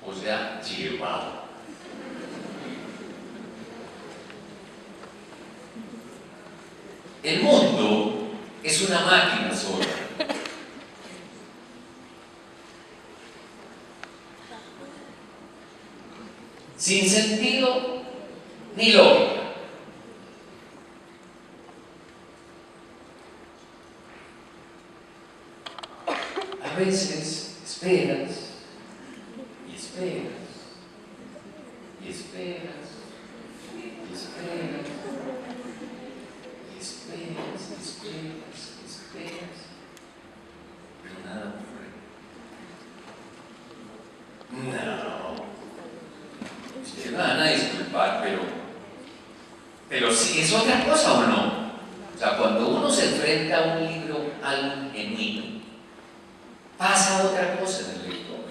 O sea, llevado. El mundo es una máquina sola. Sin sentido ni lógica. A veces esperas y esperas y esperas y esperas y esperas y esperas y esperas, pero nada ocurre. No, ustedes me van a disculpar, pero sí es otra cosa, ¿o no? O sea, cuando uno se enfrenta a un libro, algo genuino, pasa otra cosa en el lector.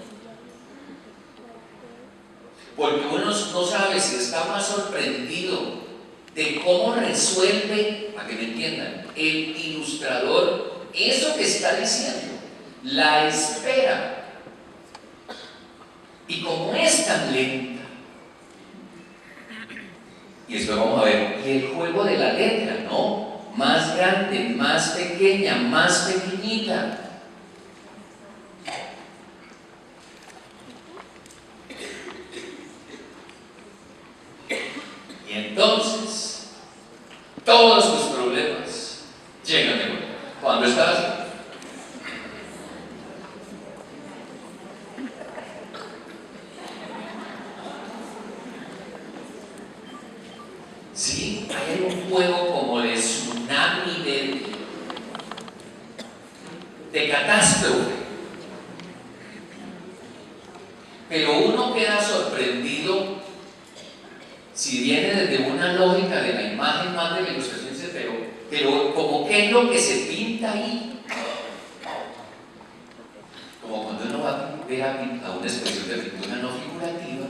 Porque uno no sabe si está más sorprendido de cómo resuelve, para que me entiendan, el ilustrador eso que está diciendo, la espera. Y como es tan lenta, y después vamos a ver, y el juego de la letra, ¿no? Más grande, más pequeña, más pequeñita. Y entonces, todos tus problemas llegan de vuelta. Cuando estás así. Sí, hay un juego como de tsunami, de catástrofe. Pero uno queda sorprendido si viene desde una lógica de la imagen más de la ilustración, pero como qué es lo que se pinta ahí. Como cuando uno va a ver a una expresión de pintura no figurativa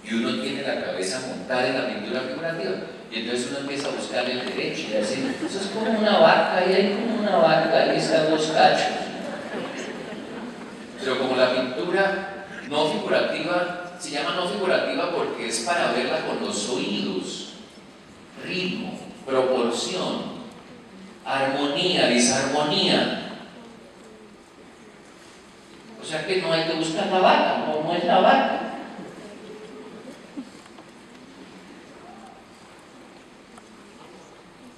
y uno tiene la cabeza montada en la pintura figurativa y entonces uno empieza a buscar el derecho y decir, eso es como una vaca y hay como una vaca y están dos cachos. Pero como la pintura no figurativa se llama no figurativa porque es para verla con los oídos, ritmo, proporción, armonía, disarmonía. O sea que no hay que buscar la vaca, no es la vaca.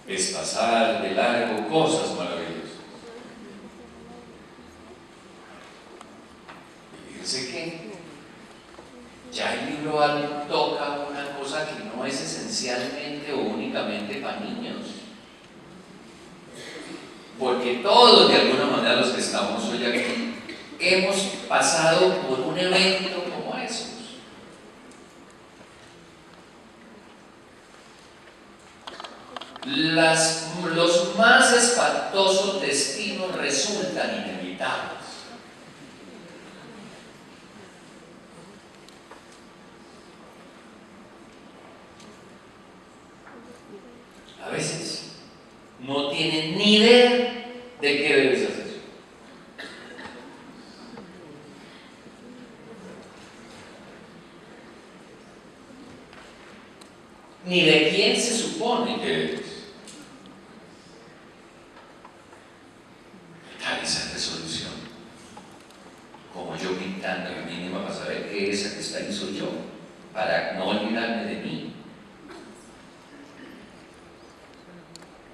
Es pasar de largo cosas maravillosas. Y fíjense que ya el libro toca una cosa que no es esencialmente o únicamente para niños. Porque todos, de alguna manera, los que estamos hoy aquí, hemos pasado por un evento como esos. Los más espantosos destinos resultan inevitables. A veces no tiene ni idea de qué debes hacer. Ni de quién se supone que eres. Tal esa resolución. Como yo pintando la mínima para saber que esa que está ahí soy yo, para no olvidarme de mí.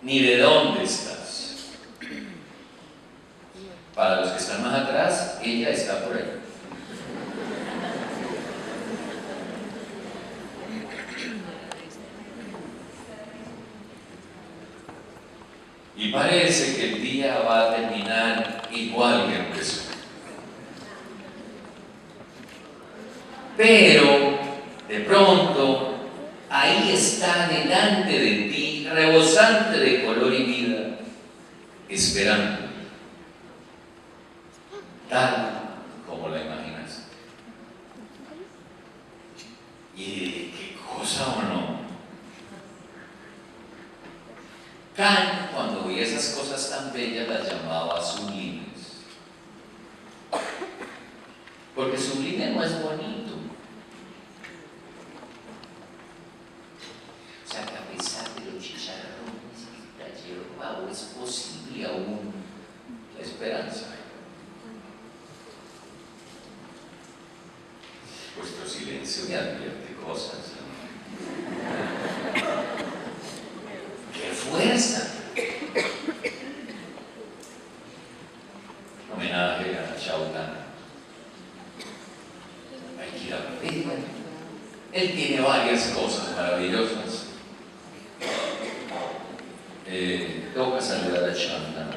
Ni de dónde estás. Para los que están más atrás, ella está por ahí. Y parece que el día va a terminar igual que empezó. Pero, de pronto, ahí está delante de ti, rebosante de color y vida, esperando, tal como la imaginas. ¿Y qué cosa o no? Kant, cuando veía esas cosas tan bellas, las llamaba sublimes. Porque sublime no es bonito. O sea, que a pesar de los chicharrones y la hierba, es posible aún la esperanza. Vuestro silencio me advierte cosas. ¡Qué fuerza! Homenaje a Chaután. Hay que ir a verlo. Él tiene varias cosas maravillosas. Toca saludar a Chaután.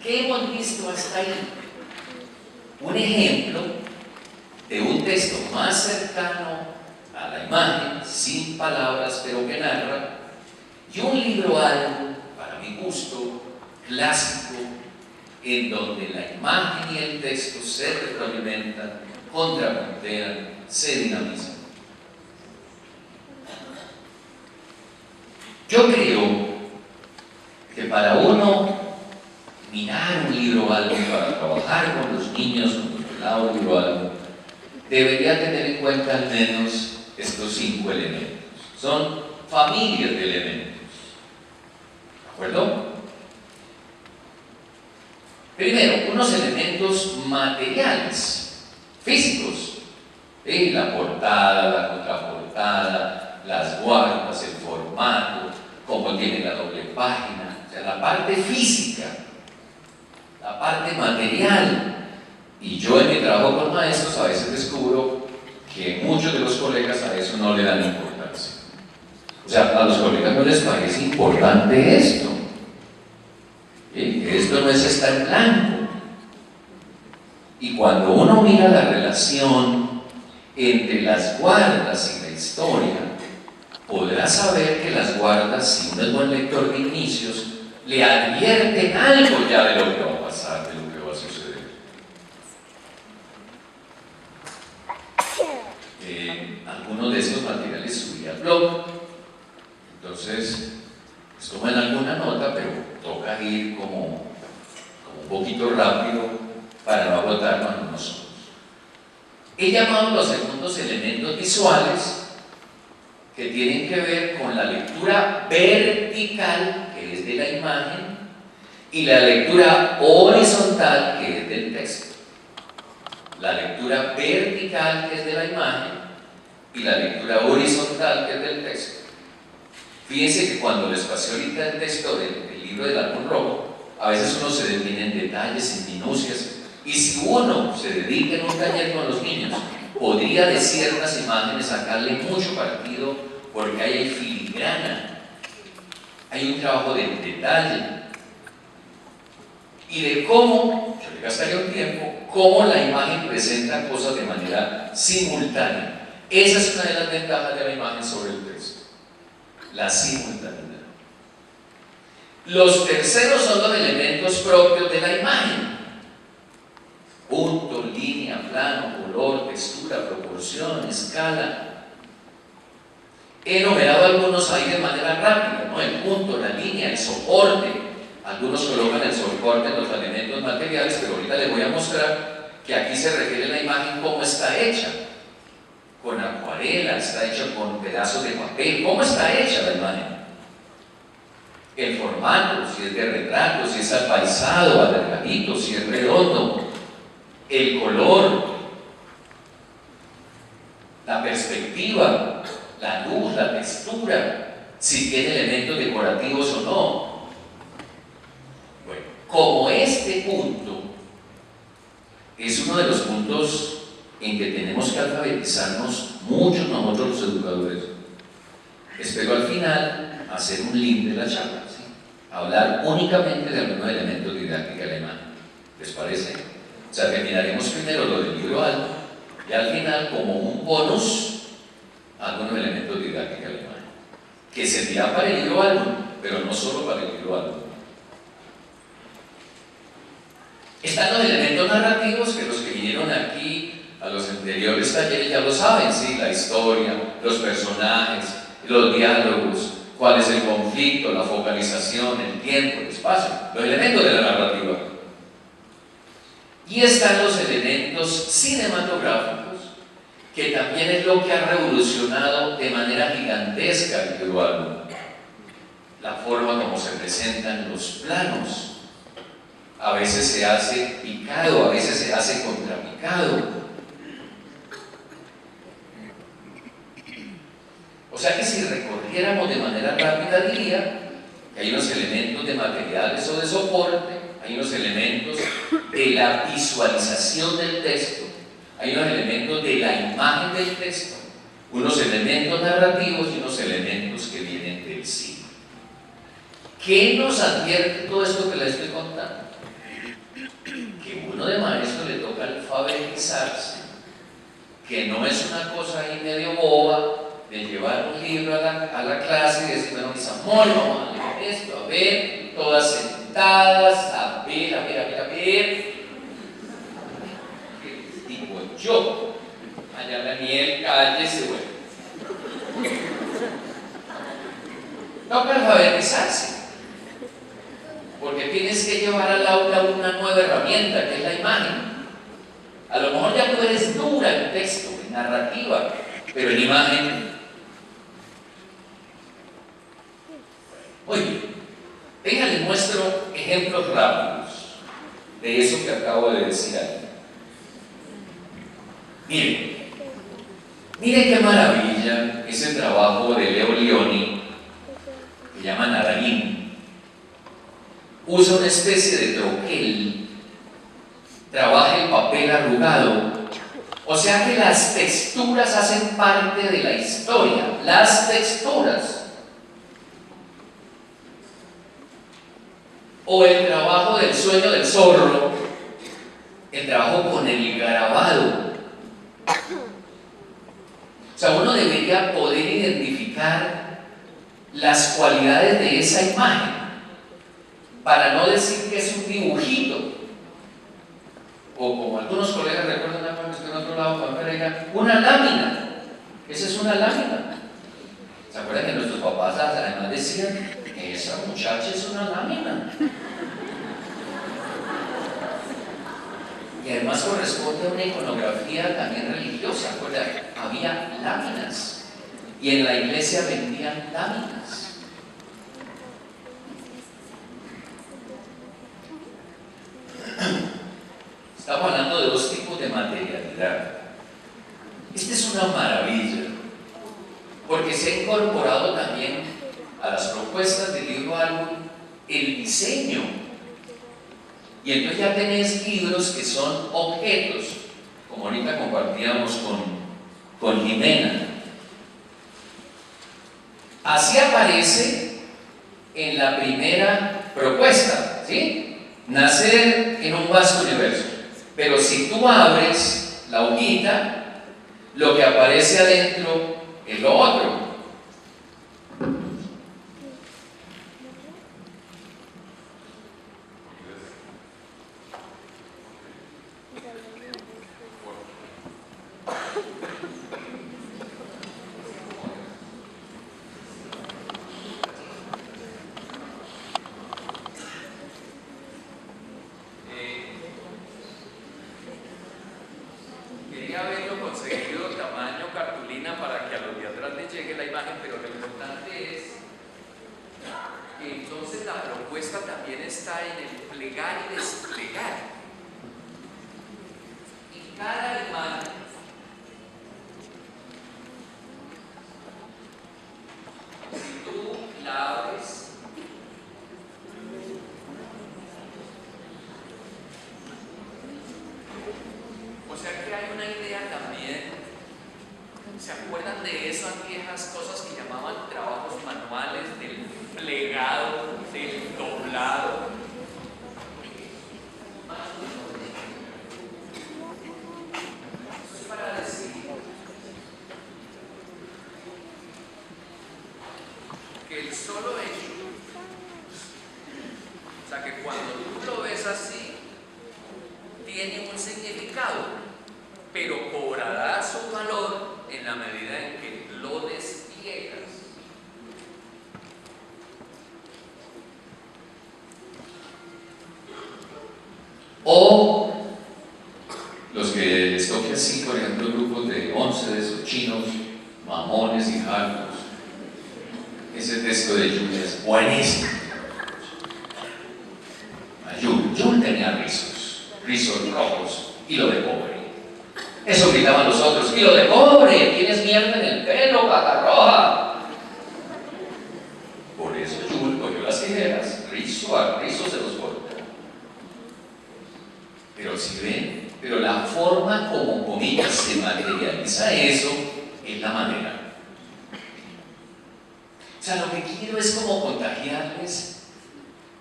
¿Qué hemos visto hasta ahí? Un ejemplo de un texto más cercano a la imagen, sin palabras, pero que narra, y un libro algo, para mi gusto, clásico, en donde la imagen y el texto se retroalimentan, contrapuntean, se dinamizan. Yo creo que para uno mirar un libro algo, para trabajar con los niños, con el lado libro algo, debería tener en cuenta al menos estos 5 elementos. Son familias de elementos. ¿De acuerdo? Primero, unos elementos materiales, físicos. La portada, la contraportada, las guardas, el formato, cómo tiene la doble página. O sea, la parte física, la parte material. Y yo en mi trabajo con maestros a veces descubro que muchos de los colegas a eso no le dan importancia. O sea, a los colegas no les parece importante esto. Esto no es estar en blanco. Y cuando uno mira la relación entre las guardas y la historia, podrá saber que las guardas, si uno es buen lector de inicios, le advierten algo ya de lo que va a pasar, de lo que va a suceder. Algunos de estos materiales subí al blog, entonces pues toman alguna nota, pero toca ir como un poquito rápido para no agotar cuando nos somos. He llamado los segundos elementos visuales que tienen que ver con la lectura vertical, que es de la imagen, y la lectura horizontal, que es del texto. La lectura vertical, que es de la imagen, y la lectura horizontal, que es del texto. Fíjense que cuando les pasé ahorita el texto del libro del álbum rojo, a veces uno se detiene en detalles, en minucias, y si uno se dedica en un taller con los niños, podría de ciertas imágenes sacarle mucho partido, porque ahí hay filigrana, hay un trabajo de detalle, y de cómo, yo le gastaría un tiempo, cómo la imagen presenta cosas de manera simultánea. Esa es una de las ventajas de la imagen sobre el texto, la simultaneidad. Los terceros son los elementos propios de la imagen: punto, línea, plano, color, textura, proporción, escala. He enumerado algunos ahí de manera rápida. ¿no? El punto, la línea, el soporte. Algunos colocan el soporte en los elementos materiales, pero ahorita les voy a mostrar que aquí se refiere la imagen cómo está hecha. Con acuarela, está hecha con pedazos de papel. ¿Cómo está hecha la imagen? El formato, si es de retrato, si es apaisado, alargadito, si es redondo. El color, la perspectiva, la luz, la textura, si tiene elementos decorativos o no. Bueno, como este punto es uno de los puntos en que tenemos que alfabetizarnos mucho nosotros los educadores, espero al final hacer un link de la charla, ¿sí? Hablar únicamente de algunos elementos didácticos de la imagen. ¿Les parece? O sea, terminaremos primero lo del libro alto y al final, como un bonus, algunos elementos didácticos de la imagen, que servirá para el libro alto, pero no solo para el libro alto. Están los elementos narrativos, que los que vinieron aquí a los anteriores talleres ya lo saben, ¿sí? La historia, los personajes, los diálogos, cuál es el conflicto, la focalización, el tiempo, el espacio, los elementos de la narrativa. Y están los elementos cinematográficos, que también es lo que ha revolucionado de manera gigantesca el libro. La forma como se presentan los planos. A veces se hace picado, a veces se hace contrapicado. O sea que si recorriéramos de manera rápida diría que hay unos elementos de materiales o de soporte, hay unos elementos de la visualización del texto, hay unos elementos de la imagen del texto, unos elementos narrativos y unos elementos que vienen del cine. ¿Qué nos advierte todo esto que les estoy contando? Que uno de maestro le toca alfabetizarse, que no es una cosa ahí medio boba de llevar un libro a la clase y decir, bueno, mis amores, vamos a leer esto, a ver, todas sentadas, a ver. Digo yo, allá Daniel, cállese, bueno. Toca alfabetizarse, porque tienes que llevar al aula una nueva herramienta, que es la imagen. A lo mejor ya tú eres dura en texto, en narrativa, pero en imagen. Muy bien. Venga, les muestro ejemplos rápidos de eso que acabo de decir aquí. Miren qué maravilla ese trabajo de Leo Lionni, que llama Naraín. Usa una especie de troquel, trabaja el papel arrugado, o sea que las texturas hacen parte de la historia, las texturas. O el trabajo del sueño del zorro, el trabajo con el grabado. O sea, uno debería poder identificar las cualidades de esa imagen, para no decir que es un dibujito, o como algunos colegas recuerdan cuando estoy en otro lado, Juan Pereira, una lámina. Esa es una lámina. ¿Se acuerdan que nuestros papás además decían, esa muchacha es una lámina? Y además corresponde a una iconografía también religiosa. ¿Acuerdan? Había láminas y en la iglesia vendían láminas. Estamos hablando de dos tipos de materialidad. Esta es una maravilla, porque se ha incorporado también a las propuestas del libro álbum el diseño. Y entonces ya tenés libros que son objetos, como ahorita compartíamos con Jimena. Así aparece en la primera propuesta, ¿sí? Nacer en un vasto universo. Pero si tú abres la hojita, lo que aparece adentro es lo otro. imagen, pero lo importante es que entonces la propuesta también está en el plegar y desplegar. Y cada imagen si tú la abres, o sea que hay una idea también. ¿Se acuerdan de esas viejas cosas que llamaban trabajos manuales, del plegado, del doblado? Eso es para decir que el solo hecho, o sea que cuando tú lo ves así, tiene un significado, pero cobrará su valor en la medida en que lo despliegas. O los que les toque así, por ejemplo, grupos de 11 de esos chinos, mamones y hartos. Ese texto de Jung es buenísimo. Jung tenía rizos rojos, hilo de cobre. Eso gritaban los otros: hilo de cobre, tienes mierda en el pelo, pata roja. Por eso Jung cogió las tijeras, rizo a rizo se los cortó. Pero si ven, pero la forma como comillas se materializa eso es la manera. O sea, lo que quiero es como contagiarles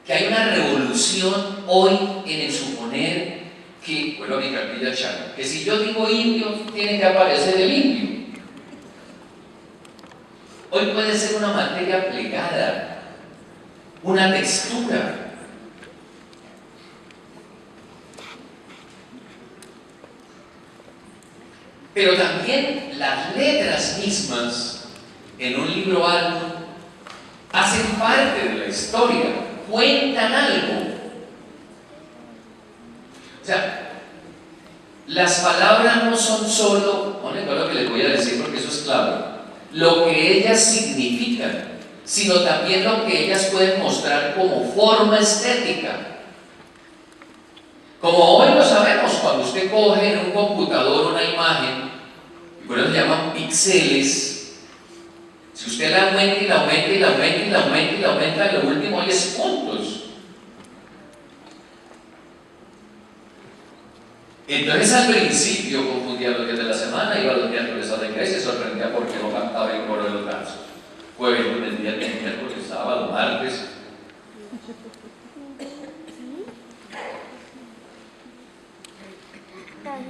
que hay una revolución hoy en el suponer que, vuelvo a mi cartilla Chano, que si yo digo indio, tiene que aparecer el indio. Hoy puede ser una materia plegada, una textura. Pero también las letras mismas en un libro álbum hacen parte de la historia, cuentan algo. O sea, las palabras no son solo, no lo que les voy a decir porque eso es clave, lo que ellas significan, sino también lo que ellas pueden mostrar como forma estética. Como hoy lo sabemos, cuando usted coge en un computador una imagen, y por eso se llaman píxeles, si usted la aumenta y la aumenta y la aumenta y la aumenta y la aumenta, lo último hoy es puntos. Entonces al principio confundía los días de la semana, iba los miércoles a la iglesia y se sorprendía porque no cantaba el coro de los gansos. Jueves, lunes, viernes, miércoles, sábado, martes.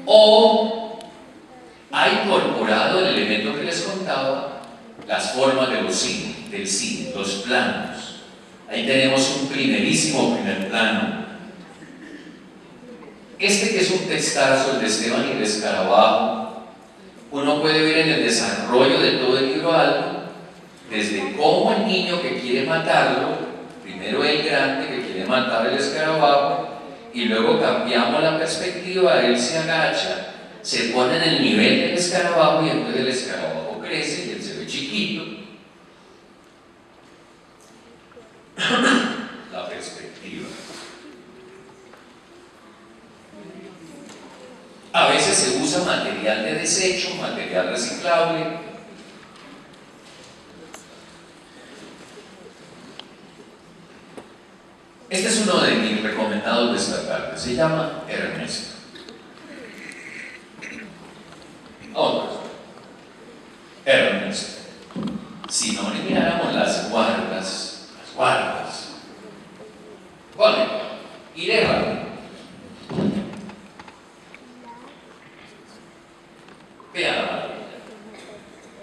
O ha incorporado el elemento que les contaba, las formas del cine, los planos. Ahí tenemos un primer plano. Este que es un textazo, el de Esteban y de Escarabajo, uno puede ver en el desarrollo de todo el libro algo, desde cómo el niño que quiere matarlo, primero el grande que quiere matar el escarabajo, y luego cambiamos la perspectiva, él se agacha, se pone en el nivel del escarabajo y entonces el escarabajo crece y él se ve chiquito. La perspectiva. A veces se usa material de desecho, material reciclable. Este es uno de mis recomendados de esta tarde, se llama Ernesto. Otro. Ernesto. Si no elimináramos las guardas, pone, irévalo. Vea la maravilla.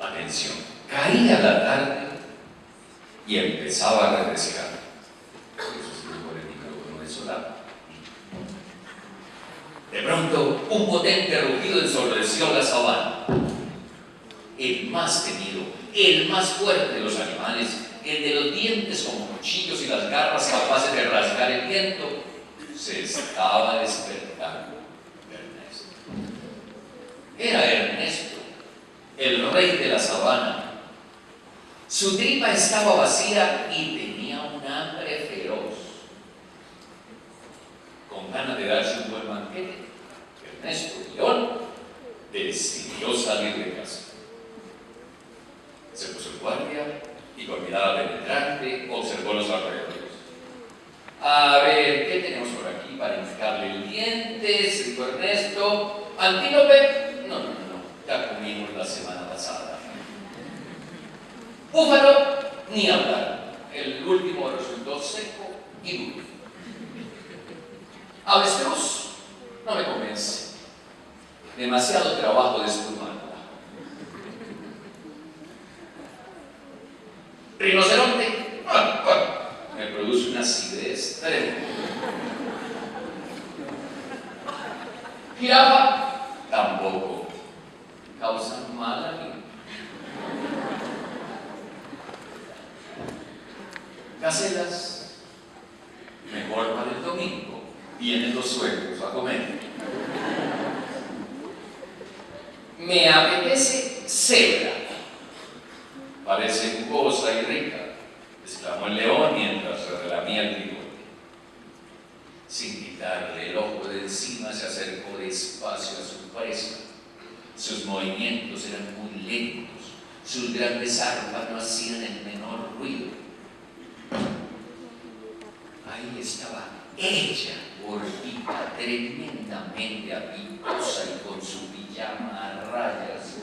Atención, caía la tarde y empezaba a refrescar. Eso es por el micrófono desolado. De pronto, un potente rugido ensordeció la sabana. El más temido, el más fuerte de los animales, el de los dientes como cuchillos y las garras capaces de rasgar el viento, se estaba despertando. Era Ernesto, el rey de la sabana, Su tripa estaba vacía y tenía un hambre feroz. Con ganas de darse un buen banquete, Ernesto León decidió salir de casa. Se puso en guardia y con mirada penetrante observó los alrededores. A ver, ¿qué tenemos por aquí para hincarle el diente? Se dijo Ernesto. ¿Antílope? No, ya comimos la semana pasada. Búfalo, ni hablar. El último resultó seco y duro. Avestruz, no me convence. Demasiado trabajo desplumarla. Rinoceronte, me produce una acidez tremenda. Jirafa, tampoco. Causan mala vida. Gacelas, mejor para el domingo. Vienen los suegros a comer. Me apetece cebra. Parece jugosa y rica, exclamó el león mientras se relamía el bigote. Sin quitarle el ojo de encima, se acercó despacio a su presa. Sus movimientos eran muy lentos, sus grandes arpas no hacían el menor ruido. Ahí estaba ella, gordita, tremendamente apitosa y con su pijama a rayas,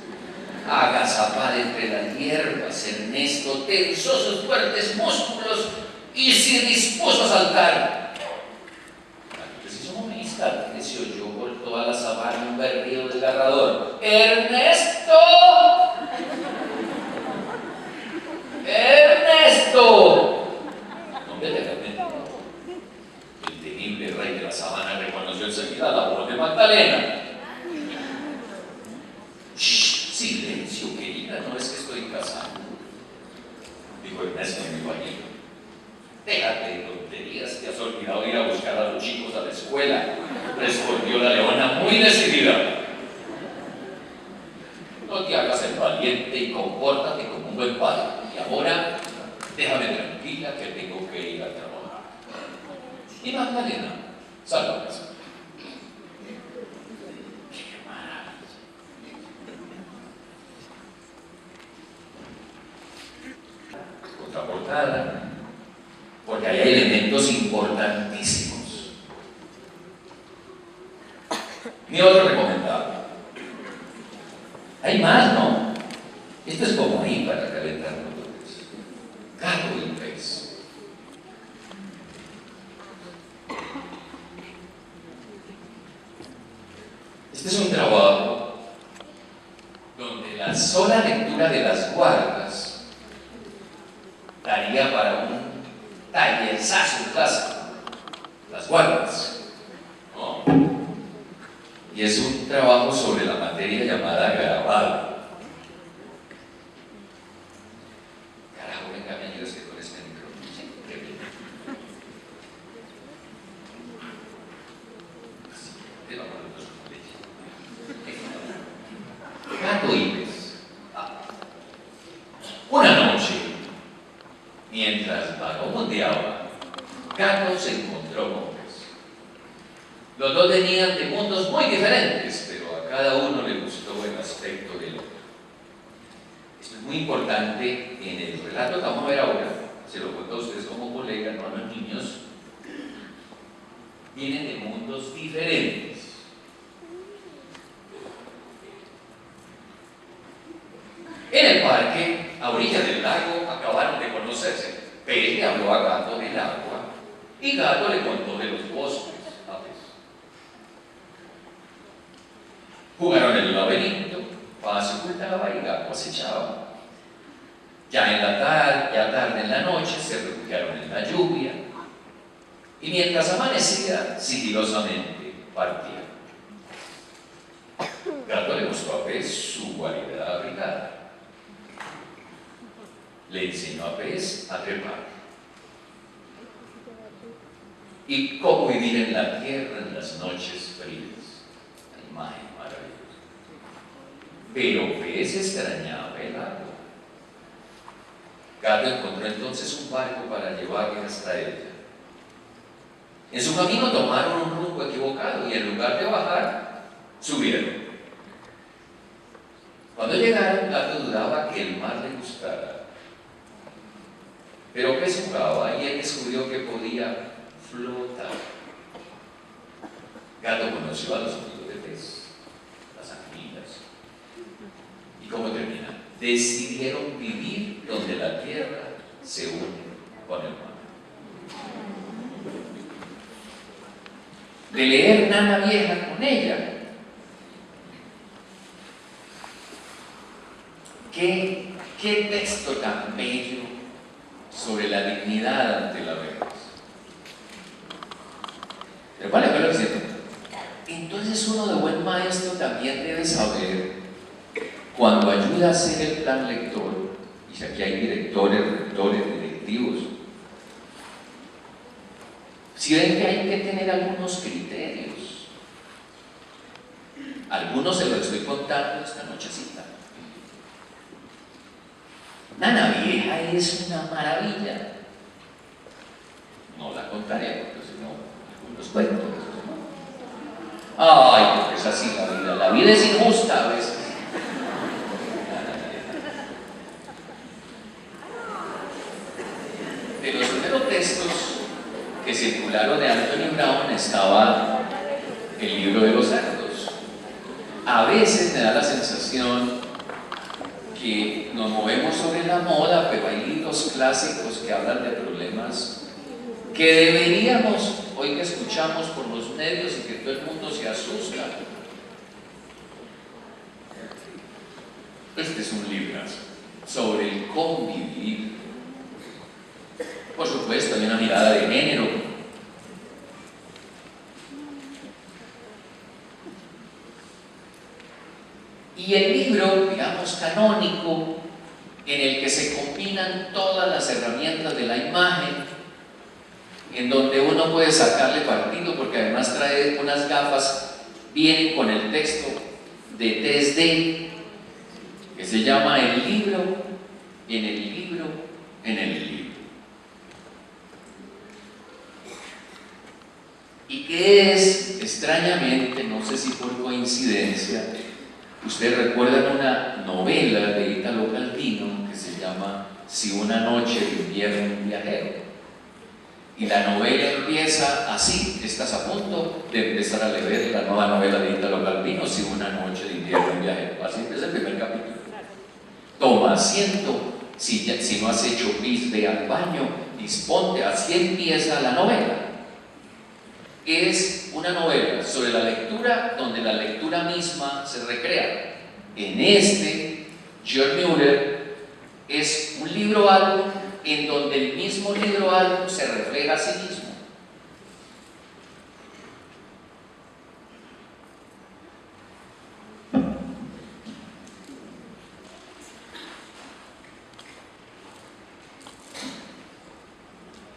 agazapada entre las hierbas. Ernesto tensó sus fuertes músculos y se dispuso a saltar. En preciso momento se oyó por toda la sabana un berrido desgarrador. ¡Ernesto! ¡Ernesto! ¿Dónde te has metido? El temible rey de la sabana reconoció enseguida la voz de Magdalena. ¡Shh! Silencio, querida, no es que estoy casado, dijo Ernesto en mi bañito. Déjate de tonterías, te has olvidado ir a buscar a los chicos a la escuela, respondió la leona muy decidida. No te hagas el valiente y compórtate como un buen padre. Y ahora, déjame tranquila que tengo que ir a trabajar. Y Magdalena, sal a casa. Contraportada, porque ahí hay elementos importantísimos. Mi otro recomendado. Hay más, ¿no? Esto es como ahí para calentar motores. Gato y pez. Este es un trabajo donde la sola lectura de las guardas daría para un tallerzazo clásico. Las guardas, ¿no? Y es un trabajo sobre la materia llamada grabado. Carajo, venga, me ayudas que con este micrófono. Sí, qué bien. Te vamos a dar dos con leche. Gato y pez. Una noche, mientras vagabundeaba, Gato se encontró con pez. Los dos venían de mundos muy diferentes, pero a cada uno le gustó el aspecto del otro. Esto es muy importante en el relato que vamos a ver ahora. Se lo cuento a ustedes como colega, no a los niños. Vienen de mundos diferentes. En el parque, a orillas del lago, acabaron de conocerse. Pez le habló a Gato del agua y Gato le contó de los bosques. Jugaron en el laberinto, Paz se ocultaba y Gato acechaba. Ya tarde en la noche se refugiaron en la lluvia y mientras amanecía, sigilosamente partían. Gato le mostró a Pez su guarida abrigada. Le enseñó a Pez a trepar y cómo vivir en la tierra en las noches frías. La imagen maravillosa. Pero Pez extrañaba el agua. Gato encontró entonces un barco para llevarle hasta ella. En su camino tomaron un rumbo equivocado y en lugar de bajar, subieron. Cuando llegaron, Gato dudaba que el mar le gustara, pero pescaba y él descubrió que podía flotar. Gato conoció a los amigos de pez, las anguilas. ¿Y cómo termina? Decidieron vivir donde la tierra se une con el mar. De leer Nana Vieja con ella. ¿Qué texto tan bello sobre la dignidad ante la vejez? Pero vale, lo que siento. Entonces uno de buen maestro también debe saber cuando ayuda a hacer el plan lector, y si aquí hay directores, rectores, directivos, si ven que hay que tener algunos criterios. Algunos se los estoy contando esta nochecita. Nana Vieja es una maravilla. No la contaré porque si no, algunos cuentos. Ay, porque es así la vida. La vida es injusta a veces. De los primeros textos que circularon de Anthony Brown estaba el libro de los cerdos. A veces me da la sensación que nos movemos sobre la moda, pero hay libros clásicos que hablan de problemas que deberíamos, hoy que escuchamos por los medios y que todo el mundo se asusta. Este es un libro sobre el convivir. Por supuesto, hay una mirada de género. Y el libro, digamos, canónico, en el que se combinan todas las herramientas de la imagen, en donde uno puede sacarle partido, porque además trae unas gafas, vienen con el texto de TSD, que se llama El libro, en el libro, en el libro. Y que es, extrañamente, no sé si por coincidencia, ustedes recuerdan una novela de Italo Calvino que se llama Si una noche de invierno un viajero. Y la novela empieza así, estás a punto de empezar a leer la nueva novela de Italo Calvino, Si una noche de invierno un viajero. Así empieza el primer capítulo. Toma asiento, si no has hecho pis, ve al baño, disponte, así empieza la novela. Es una novela sobre la lectura, donde la lectura misma se recrea. En este, John Muir es un libro álbum en donde el mismo libro álbum se refleja a sí mismo.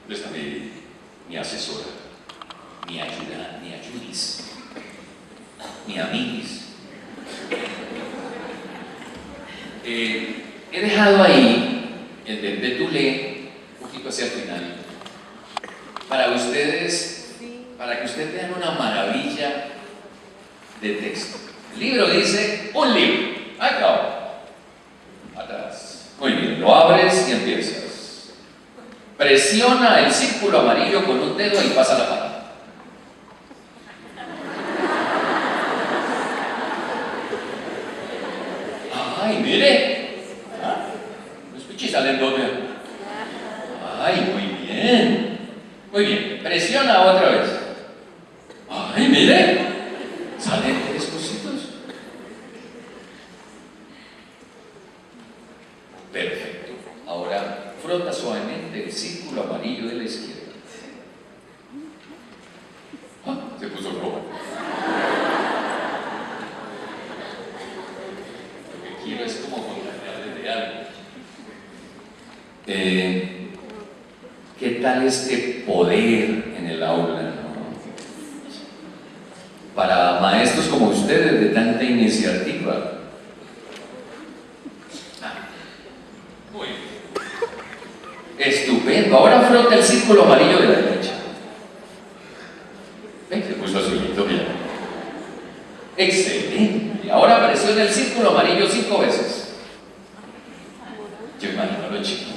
No está mi asesora, mi ayuda, mi ayudis, mi amiguis. He dejado ahí el de Betulé un poquito hacia el final para ustedes, para que ustedes vean una maravilla de texto. El libro dice un libro. Acá, atrás. Muy bien, lo abres y empiezas. Presiona el círculo amarillo con un dedo y pasa la mano. Ay, mire. Los pichis salen doble. Ay, muy bien. Muy bien. Presiona otra vez. Ay, mire. Salen tres cositos. Perfecto. Ahora frota suavemente el círculo amarillo de la izquierda. Ah, se puso rojo. Lo que quiero es como contagiarle de algo. ¿Qué tal este poder en el aula, no? Para maestros como ustedes de tanta iniciativa. Muy bien. Estupendo. Ahora frota el círculo amarillo de la derecha. ¿Ven que se puso azulito? Bien. Excelente. Ahora presiona el círculo amarillo 5 veces. Yo imagino lo chico.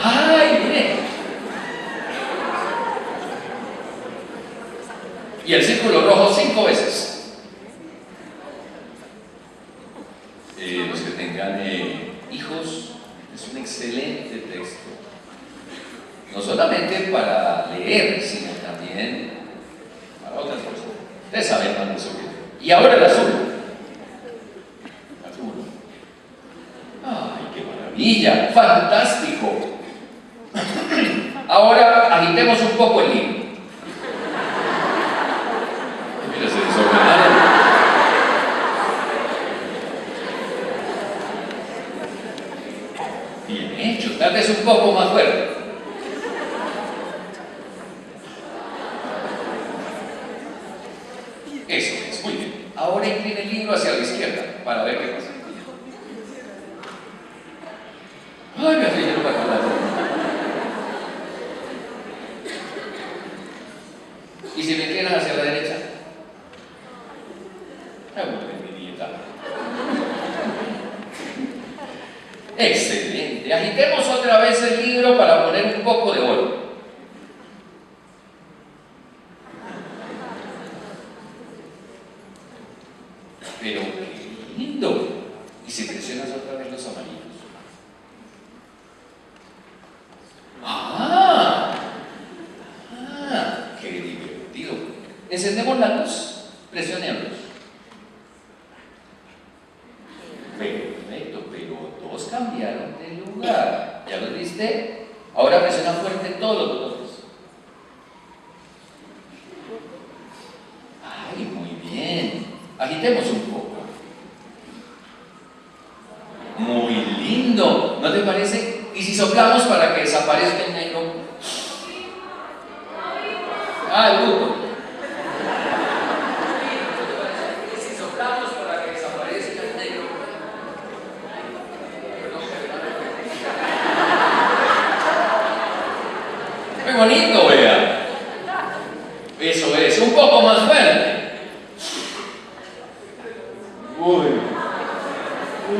¡Ay, mire! Y el círculo rojo 5 veces. Los que tengan hijos, es un excelente texto. No solamente para leer, sino también para otras cosas. Ustedes saben más de eso que yo. Y ahora el azul. Azul. ¡Ay, qué maravilla! ¡Fantástico! Ahora agitemos un poco el libro. Mira, se desordenaron. Bien hecho, tal vez un poco más fuerte. Eso es, muy bien. Ahora incline el libro hacia la izquierda para ver qué pasa. Ay, me afeité para acordar. ¿Y si me inclinan hacia la derecha? Mi nieta. Excelente. Agitemos otra vez el libro para poner un poco de oro. Pero qué lindo. Y si presionas otra vez los amarillos. Qué divertido. Encendemos la luz, presionemos. Perfecto, pero todos cambiaron de lugar. ¿Ya los viste? Ahora presiona fuerte todos los botones. Ay, muy bien. Agitemos un poco. Muy lindo, ¿no te parece? ¿Y si soplamos para que desaparezca el negro? El bruto. ¿Y si soplamos para que desaparezca el negro? Muy bonito, vea. Eso es, un poco más fuerte.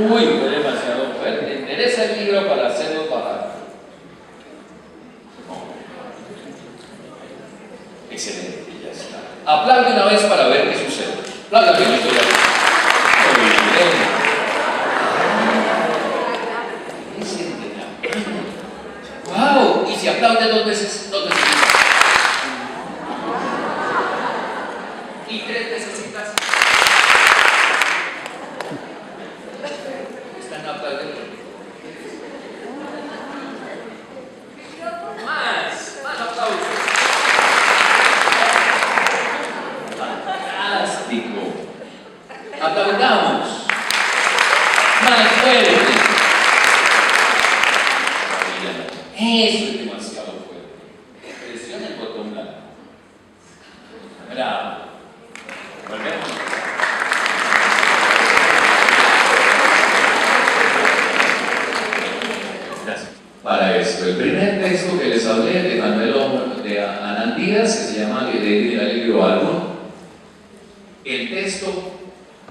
Fue demasiado fuerte. Endereza el libro para hacerlo bajar. Excelente, ya está. Aplaude una vez para ver qué sucede. Aplauda bien, estoy aquí. Muy bien. ¡Wow! Y si aplaude dos veces. Y 3 veces. Están aplaudiendo. Más aplausos. Fantástico. Aplaudamos. Más fuerte. Eso es demasiado fuerte. Presiona el botón blanco. Bravo. Volvemos. Gracias. Para esto, el primer texto que les hablé de Manuel de Anandidas, que se llama El alivio álbum. El texto,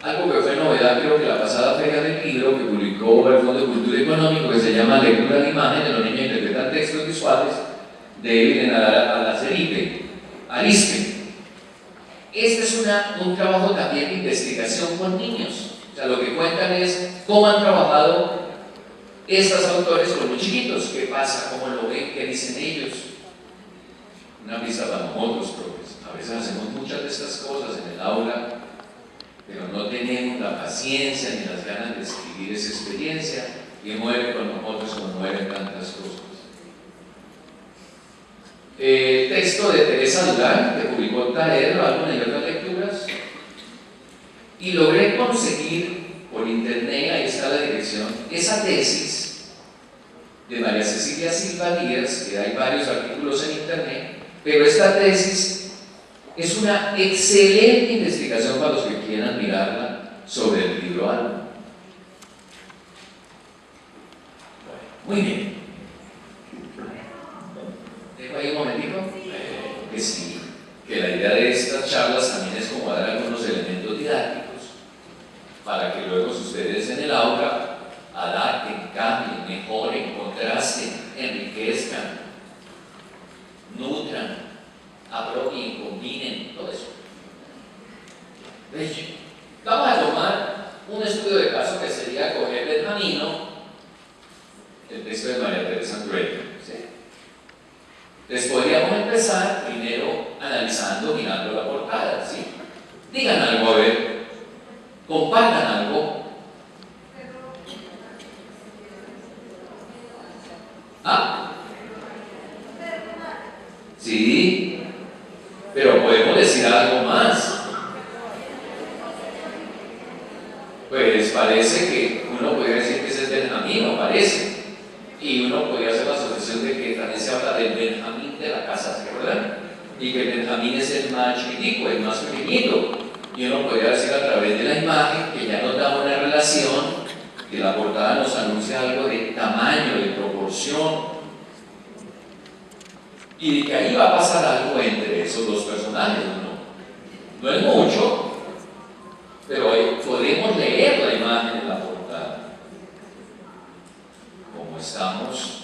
algo que fue novedad, creo que la pasada feria del libro que publicó el Fondo de Cultura Económico, que se llama Lectura de Imagen, de los niños interpretan textos visuales, de Evelyn Arispe. Este es un trabajo también de investigación con niños. O sea, lo que cuentan es cómo han trabajado estos autores con los chiquitos, qué pasa, cómo lo ven, qué dicen ellos. Una pista para nosotros, profes. A veces hacemos muchas de estas cosas en el aula, pero no tenemos la paciencia ni las ganas de escribir esa experiencia y muere con nosotros como mueren tantas cosas. Texto de Teresa Durán, que publicó Taer, algunas y otras lecturas, y logré conseguir por internet, ahí está la dirección, esa tesis de María Cecilia Silva Díaz, que hay varios artículos en internet, pero esta tesis es una excelente investigación para los que quieran mirarla sobre el libro álbum. Muy bien. ¿Dejo ahí un momentico? Que sí, que la idea de estas charlas también es como dar algunos elementos didácticos para que luego ustedes en el aula adapten, cambien, mejoren, contrasten, enriquezcan, nutran, apropien, combinen, todo eso. Entonces, vamos a tomar un estudio de caso que sería coger Benjamino, el texto de María Teresa Andrueto, ¿sí? Entonces podríamos empezar primero analizando, mirando la portada, ¿sí? Digan algo, a ver, compartan algo. ¿Ah? Sí, pero podemos decir algo más. Pues parece que uno podría decir que ese es Benjamín, parece. Y uno podría hacer la asociación de que también se habla del Benjamín de la casa, ¿se acuerdan? Y que Benjamín es el más chiquitico, el más pequeñito. Y uno podría decir a través de la imagen que ya nos da una relación, que la portada nos anuncia algo de tamaño, de proporción. Y de que ahí va a pasar algo entre esos dos personajes, ¿no? No es mucho, pero podemos leer la imagen en la portada. Como estamos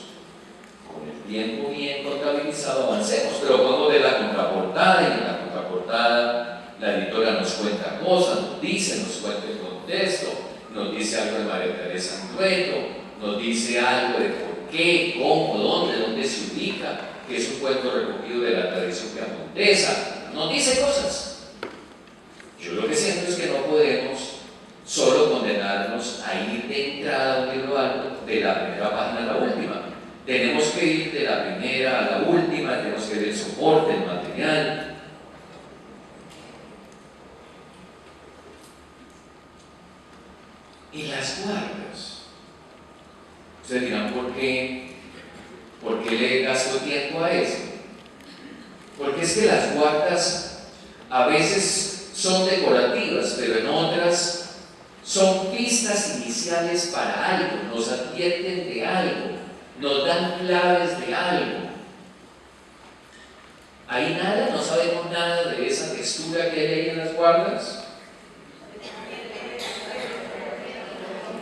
con el tiempo bien contabilizado, avancemos, pero podemos ver la contraportada, y en la contraportada la editora nos cuenta cosas, nos cuenta el contexto, nos dice algo de María Teresa Andrueto, nos dice algo de por qué, cómo, dónde se ubica, que es un cuento recogido de la tradición piamontesa, nos dice cosas. Yo lo que siento es que no podemos solo condenarnos a ir de entrada a un libro alto de la primera página a la última. Tenemos que ir de la primera a la última, tenemos que ver el soporte, el material. Y las guardas. Ustedes dirán, ¿por qué le gasto tiempo a eso? Porque es que las guardas a veces son decorativas, pero en otras son pistas iniciales para algo, nos advierten de algo, nos dan claves de algo. ¿Hay nada? ¿No sabemos nada de esa textura que hay ahí en las guardas?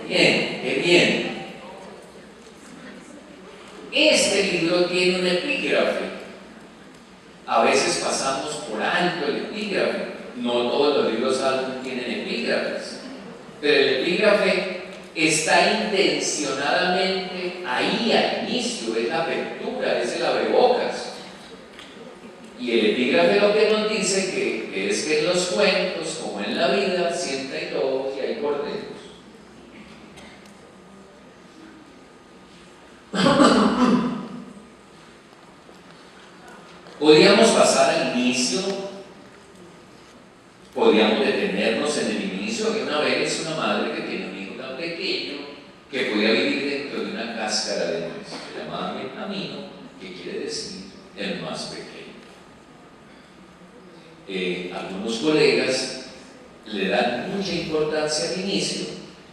Bien, qué bien. Este libro tiene un epígrafe. A veces pasamos por alto el epígrafe. No todos los libros altos tienen epígrafes. Pero el epígrafe está intencionadamente ahí al inicio, es la apertura, es el abrebocas. Y el epígrafe lo que nos dice que es que en los cuentos, como en la vida, siempre hay lobos y hay corderos. Podríamos pasar al inicio, podríamos detenernos en el inicio. Había una vez una madre que tiene un hijo tan pequeño que podía vivir dentro de una cáscara de nuez, se llamaba Benjamino, que quiere decir el más pequeño. Algunos colegas le dan mucha importancia al inicio,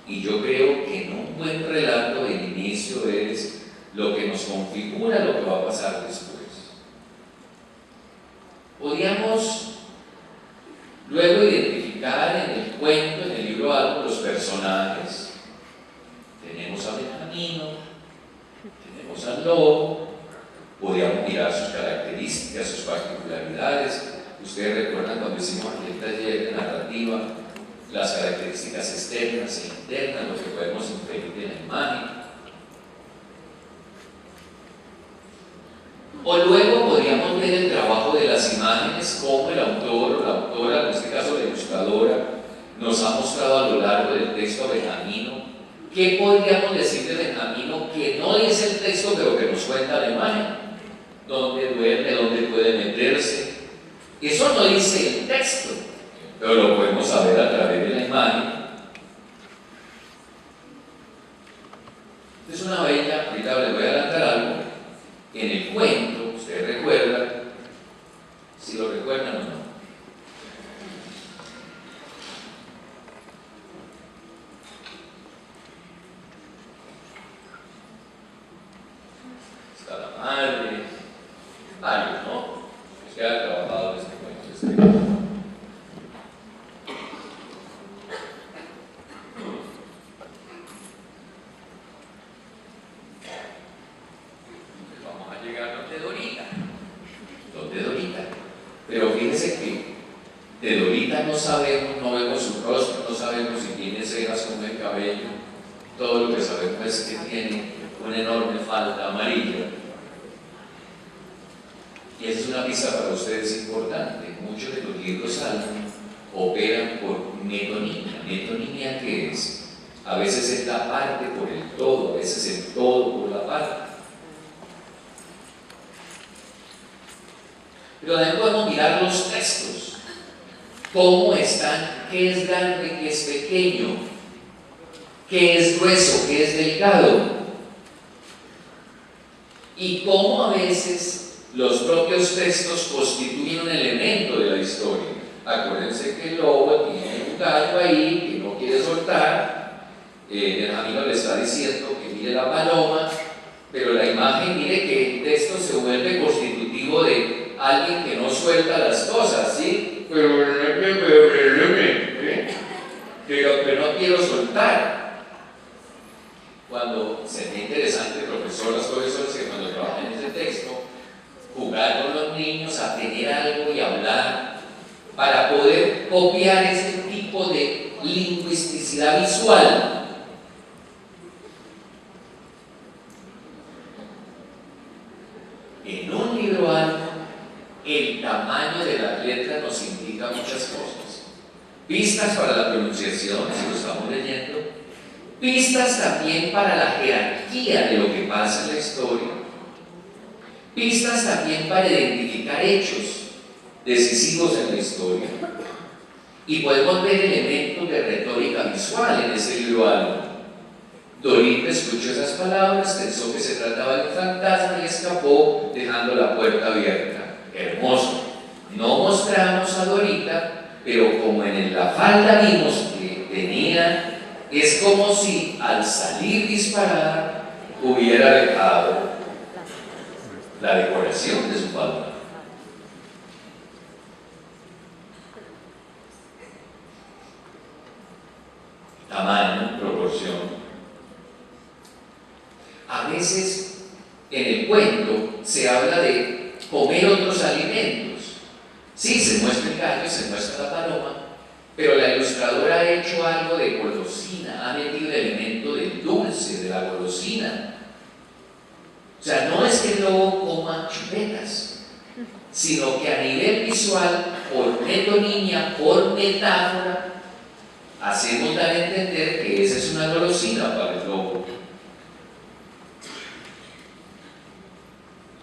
y yo creo que en un buen relato el inicio es lo que nos configura lo que va a pasar después. Podríamos luego identificar en el cuento, en el libro algo, los personajes. Tenemos a Benjamino, tenemos al lobo, podríamos mirar sus características, sus particularidades. Ustedes recuerdan cuando hicimos el taller de narrativa, las características externas e internas, lo que podemos inferir de la imagen. O luego podríamos ver el trabajo de las imágenes, cómo el autor o la autora, en este caso la ilustradora, nos ha mostrado a lo largo del texto Benjamino. ¿Qué podríamos decir de Benjamino que no dice el texto, pero que nos cuenta la imagen? ¿Dónde duerme? ¿Dónde puede meterse? Eso no dice el texto, pero lo podemos saber a través de la imagen. Es una bella, ahorita les voy a adelantar algo. En el cuento, ustedes recuerdan, si lo recuerdan o no. está la madre, varios, ¿no? Los que han trabajado en este cuento. Vamos a llegar donde Dorita. Donde Dorita. Pero fíjense que de Dorita no sabemos, no vemos su rostro, no sabemos si tiene cejas como el cabello. Todo lo que sabemos es que tiene una enorme falda amarilla. Y esa es una pista para ustedes importante. Muchos de los libros Allen operan por metonimia. ¿Metonimia qué es? A veces es la parte por el todo, a veces el todo por la parte. Pero también podemos mirar los textos. ¿Cómo están? ¿Qué es grande? ¿Qué es pequeño? ¿Qué es grueso? ¿Qué es delgado? Y cómo a veces los propios textos constituyen un elemento de la historia. Acuérdense que el lobo tiene un gallo ahí que no quiere soltar. Benjamín le está diciendo que mire la paloma, pero la imagen, mire que el texto se vuelve constitutivo de alguien que no suelta las cosas, ¿sí? Pero que no quiero soltar. Cuando sería interesante, profesores, que cuando trabajan en ese texto, jugar con los niños a tener algo y hablar para poder copiar ese tipo de lingüisticidad visual. En un libro alto, el tamaño de las letras nos indica muchas cosas. Pistas para la pronunciación, si lo estamos leyendo. Pistas también para la jerarquía de lo que pasa en la historia. Pistas también para identificar hechos decisivos en la historia. Y podemos ver elementos de retórica visual en este libro algo. Dorita escuchó esas palabras, pensó que se trataba de un fantasma y escapó dejando la puerta abierta. Hermoso. No mostramos a Dorita, pero como en la falda vimos que tenía, es como si al salir disparada hubiera dejado la decoración de su falda. Tamaño, proporción. A veces en el cuento se habla de comer otros alimentos. Sí, se muestra el gallo, se muestra la paloma, pero la ilustradora ha hecho algo de golosina, ha metido el elemento del dulce, de la golosina. O sea, no es que el lobo coma chupetas, sino que a nivel visual, por metonimia, por metáfora, hacemos dar a entender que esa es una golosina para el lobo.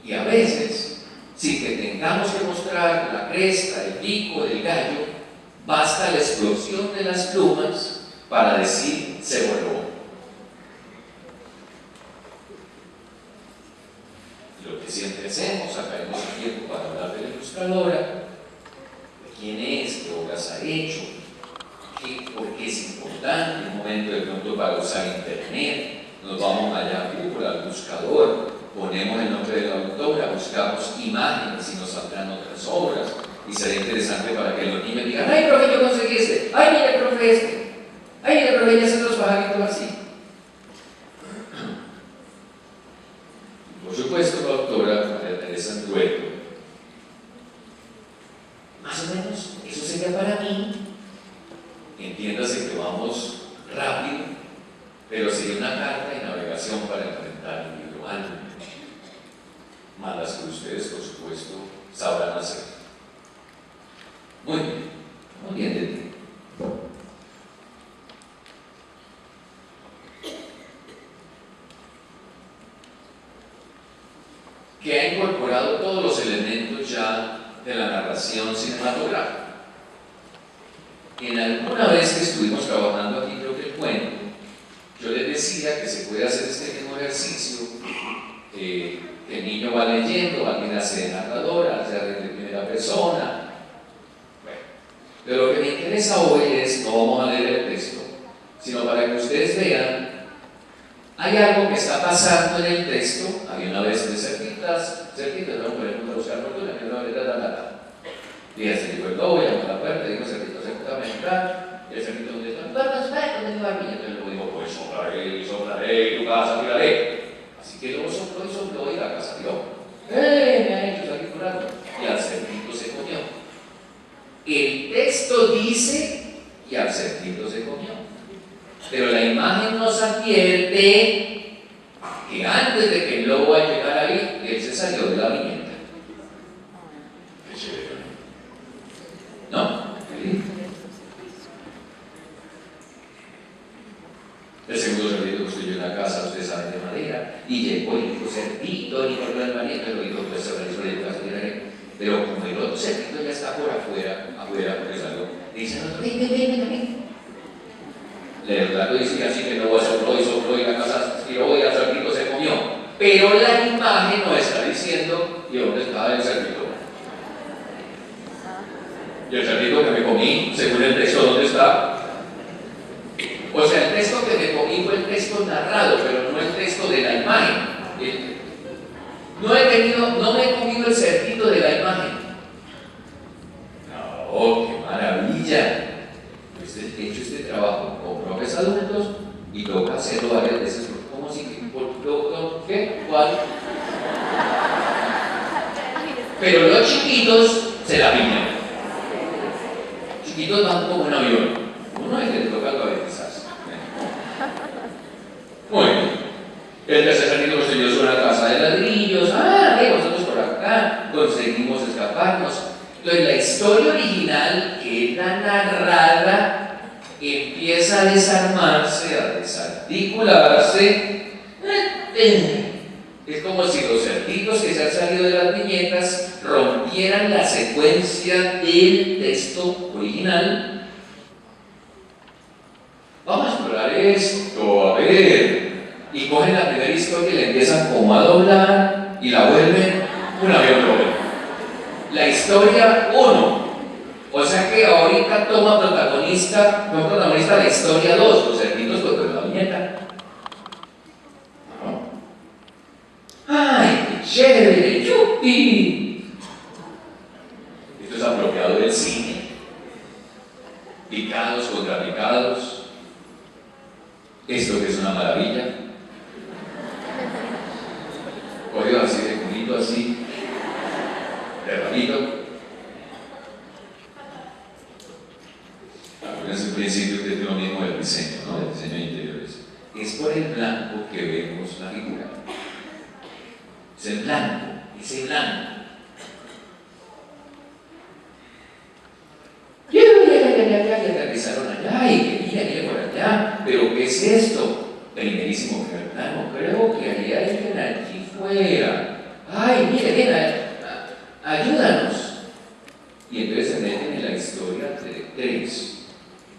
Y a veces, sin que tengamos que mostrar la cresta, el pico del gallo, basta la explosión de las plumas para decir se voló. Lo que siempre hacemos, sacaremos el tiempo para hablar de la ilustradora, de quién es, qué obras ha hecho, por qué es importante, un momento de pronto para usar internet, nos vamos allá a Google, al buscador, ponemos el nombre de la autora, buscamos imágenes y nos saldrán otras obras. Y será interesante para que los niños digan: ¡ay, profe, yo conseguí este! ¡Ay, mire, profe, este! ¡Ay, mire, profe, ya hacen los pajaritos así! Por supuesto, la autora María Teresa Andueto, más o menos, eso sería para mí. Entiéndase que vamos rápido, pero sería una carta de navegación para enfrentar el libro alto. Más las que ustedes, por supuesto, sabrán hacer. Muy bien de ti. Que ha incorporado todos los elementos ya de la narración cinematográfica. En alguna vez que estuvimos trabajando aquí, creo que el cuento, yo les decía que se puede hacer este mismo ejercicio, que el niño va leyendo, alguien hace de narradora, hace de primera persona. Pero lo que me interesa hoy es, no vamos a leer el texto, sino para que ustedes vean hay algo que está pasando en el texto. Había una vez de cerquitas, no podemos buscar fortuna, que no le da nada. Y el cerquito el lobo, llamó a la puerta, dijo cerquito, dame entrar. Y el cerquito donde está, ¿dónde va mi? Entonces el lobo dijo, pues soplaré, y tu casa tiraré. Así que el lobo sopló y la casa tiró. Me ha hecho salir curando. Y al cerquito se comió. El texto dice que al cerquito se comió. Pero la imagen nos advierte que antes de que el lobo llegara ahí, él se salió de la viñeta. Qué chévere. ¿No? ¿Sí? El segundo cerdito construyó una casa, ustedes saben, de madera, y llegó y dijo, cerdito, y corrió al marido, lo dijo, pues se realizó de casa, pero como el otro cerdito ya está por afuera, porque salió, dice, ven. El relato dice así que no sopló y la casa tiró y el cerdito se comió. Pero la imagen no está diciendo, ¿y dónde estaba el cerdito? Y el cerdito que me comí, según el texto, ¿dónde está? O sea, el texto que me comí fue el texto narrado, pero no el texto de la imagen. No me he comido el cerdito de la imagen. ¡No, qué maravilla! He hecho este trabajo con profes adultos y toca hacerlo varias veces. ¿Cómo así? ¿Qué? ¿Cuál? Pero los chiquitos se la pillan. Chiquitos van como un avión. Uno es que le toca alfabetizarse. Muy bien. El tercer cerdito construyó una casa de ladrillos. Nosotros por acá conseguimos escaparnos. Entonces la historia original, que es la narrada, empieza a desarmarse, a desarticularse. Es como si los cerditos que se han salido de las viñetas rompieran la secuencia del texto original. Vamos a explorar esto, a ver. Y cogen la primera historia y la empiezan como a doblar y la vuelven un avión doble. La historia 1. O sea que ahorita toma protagonista la historia 2, los cerditos contra la viñeta. ¡Ay, qué chévere! ¡Yupi! Esto es apropiado del cine. Picados contra picados. Esto que es una maravilla. Cogido así de culito, así. De rabito. Acuérdense un principio que es lo mismo del diseño, ¿no? Del diseño de interiores. Es por el blanco que vemos la figura. Es el blanco, ese blanco. Ya aterrizaron allá y que mire por allá. Pero ¿qué es esto? Primerísimo plano, creo que hay alguien allí fuera. Ay, mire, ven, ayúdanos. Y entonces se meten en la historia de 3.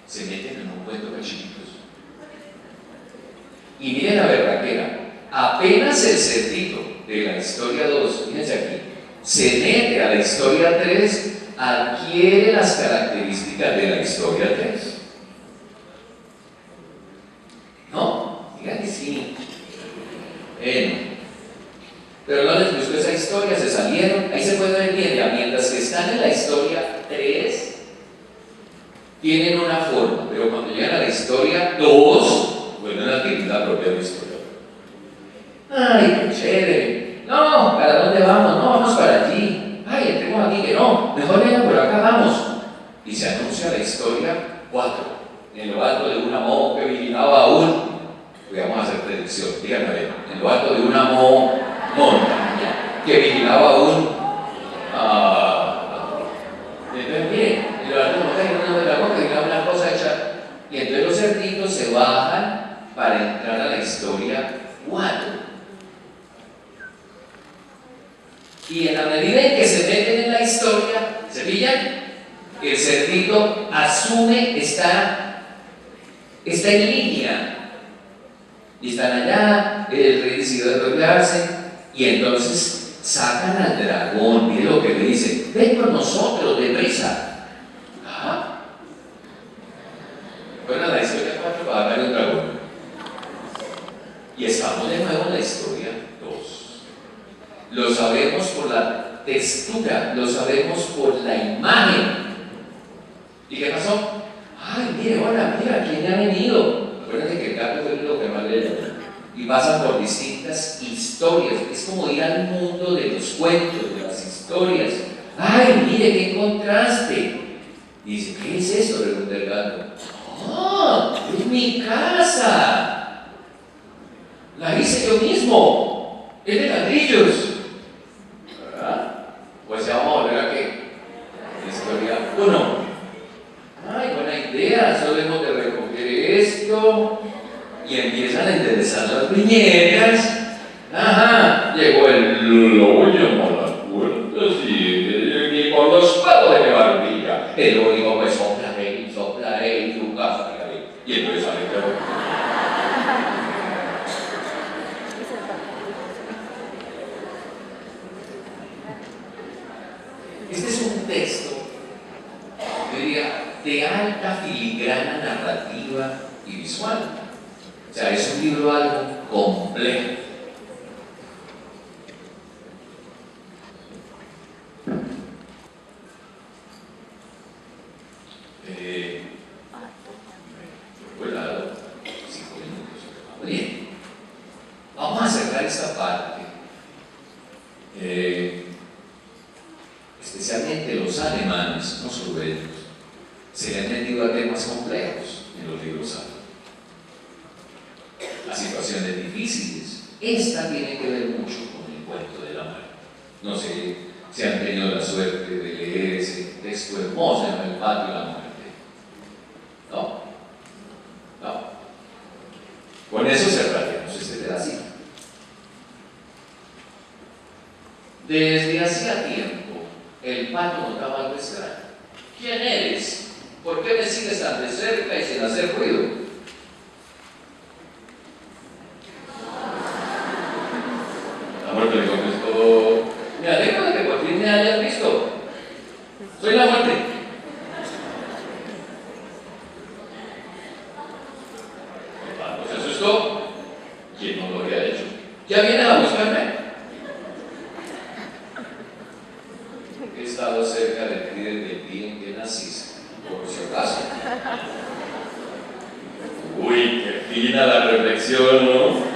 Se meten en un cuento de chiquitos. Y miren la verdaquera. Apenas el cerdito de la historia 2, fíjense aquí, se mete a la historia 3, adquiere las características de la historia 3. ¿No? Digan que sí. Pero no les gustó esa historia, se salieron. Ahí se puede ver bien, ya, mientras que están en la historia 3, tienen una forma, pero cuando llegan a la historia 2, vuelven a adquirir la propia historia. ¡Ay, qué chévere! No, ¿para dónde vamos? No, vamos para allí. ¡Ay, entremos aquí! Que no, mejor vengan por acá, vamos. Y se anuncia la historia 4. En lo alto de una monja que vigilaba a un... Vamos a hacer predicción, díganme, en lo alto de una montaña que vigilaba a un... entonces, miren, en lo alto de una montaña que vigilaba una cosa hecha. Y entonces los cerditos se bajan para entrar a la historia 4. Y en la medida en que se meten en la historia, ¿se pillan? El cerdito asume, está en línea. Y están allá, el rey decidió desdoblarse, y entonces sacan al dragón. Mire lo que le dice: ven con nosotros, deprisa. Bueno, la historia 4 va a dar un dragón. Y estamos de nuevo en la historia 2. Lo sabemos por la textura, lo sabemos por la imagen. ¿Y qué pasó? Ay, mire, hola, mira, ¿quién ha venido? Acuérdense que el gato fue lo que más le llamó. Y pasan por distintas historias. Es como ir al mundo de los cuentos, de las historias. Ay, mire, ¿qué encontraste? Dice, ¿qué es eso? Pregunta el gato. ¡Ah! ¡Es mi casa! La hice yo mismo. Es de ladrillos. ¿Verdad? Pues ya vamos a volver a qué. Historia 1. Ay, buena idea, solo hemos de recoger esto. Y empiezan a interesar las viñetas. Ajá, llegó el lobo, llamó a las puertas y con los patos de mi barbilla. El lobo dijo, pues soplaré, tu casa, fíjate. Y entonces sale el lobo. Este es un texto, yo diría, de alta filigrana narrativa y visual. O sea, es un libro algo complejo. Volado 5 minutos. Muy bien. Vamos a cerrar esta parte. Especialmente los alemanes, no solo ellos, se han metido a temas complejos en los libros alemanes. A situaciones difíciles. Esta tiene que ver mucho con el cuento de la muerte. No sé si han tenido la suerte de leer ese texto hermoso en El patio de la muerte. ¿No? No. Con eso cerraremos este pedacito. Desde hacía tiempo, el pato notaba algo extraño. ¿Quién eres? ¿Por qué me sigues tan de cerca y sin hacer ruido? La muerte le contestó, me alegro de que por fin me hayas visto. Soy la muerte. El pato se asustó. ¿Quién no lo había hecho? ¿Ya vienes a buscarme? He estado cerca de ti desde el día en que naciste, por si acaso. Uy, qué fina la reflexión, ¿no?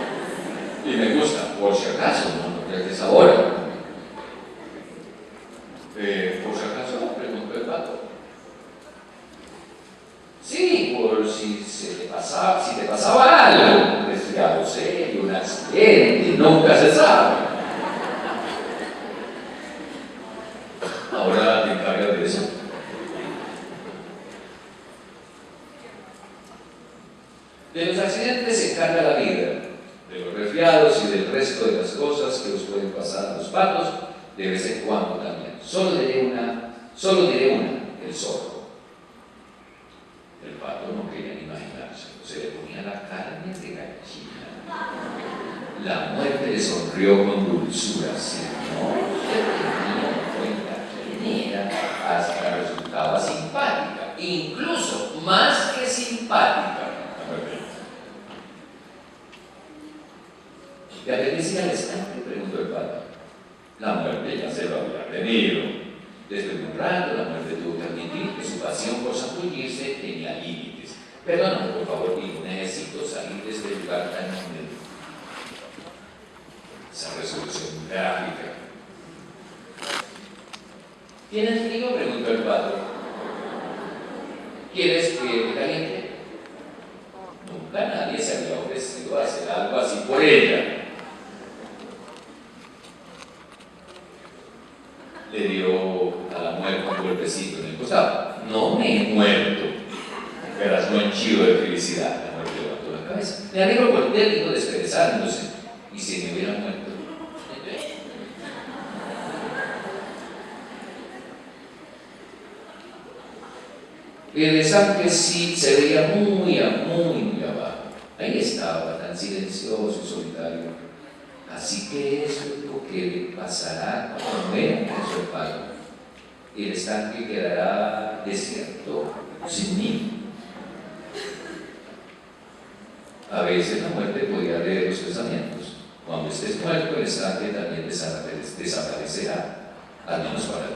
Y me gusta, por si acaso, no lo crees ahora. ¿Por si acaso? Preguntó el pato. Sí, por si te pasaba algo, un resfriado serio, un accidente, nunca se sabe. Ahora te encargas de eso. De los accidentes se encarga la vida, de los resfriados y del resto de las cosas que os pueden pasar a los patos, de vez en cuando también. Solo diré una, el zorro. El pato no quería ni imaginarse, se le ponía la carne de gallina. La muerte le sonrió con dulzura, si no se tenía en cuenta quién era, hasta resultaba simpática, incluso más que simpática. ¿Te apetecía al estanque? Preguntó el pato. La muerte ya se lo había tenido. Después de un rato, la muerte tuvo que admitir que su pasión por zambullirse tenía límites. Perdóname, por favor, hijo, necesito salir de este lugar tan húmedo. Esa resolución gráfica. ¿Tienes frío? Preguntó el pato. ¿Quieres que te caliente? Nunca nadie se había ofrecido a hacer algo así por ella. Le dio a la muerte un golpecito en el costado. No me he muerto. Verás, no henchido de felicidad. La muerte levantó la cabeza. Me alegro por ti, dijo desperezándose. ¿Y si me hubiera muerto? El estanque sí se veía muy abajo. Ahí estaba, tan silencioso y solitario. Así que eso es lo que le pasará cuando muera, pensó el pato. El estanque quedará desierto, sin mí. A veces la muerte podía leer los mensaje también desaparecerá, al menos para ti.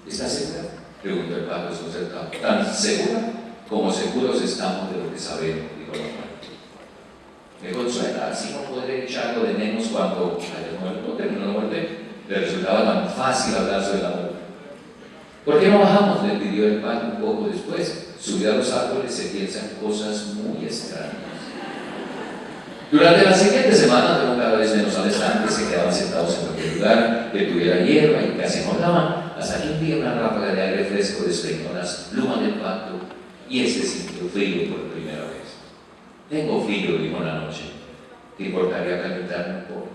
¿Estás segura? Preguntó el padre desconcertado. ¿Tan segura como seguros estamos de lo que sabemos?, dijo la muerte. Me consuela, así no podré echarlo de menos cuando haya muerto, terminó la muerte. Le resultaba tan fácil hablar sobre la muerte. ¿Por qué no bajamos?, le pidió el padre un poco después. Subido a los árboles se piensan cosas muy extrañas. Durante la siguiente semana fueron cada vez menos adelantes, se quedaban sentados en cualquier lugar que tuviera hierba y casi no hablaban, hasta que un día una ráfaga de aire fresco despeinó las plumas del pato y este sintió frío por primera vez. Tengo frío, dijo una noche. ¿Te importaría calentarme un poco?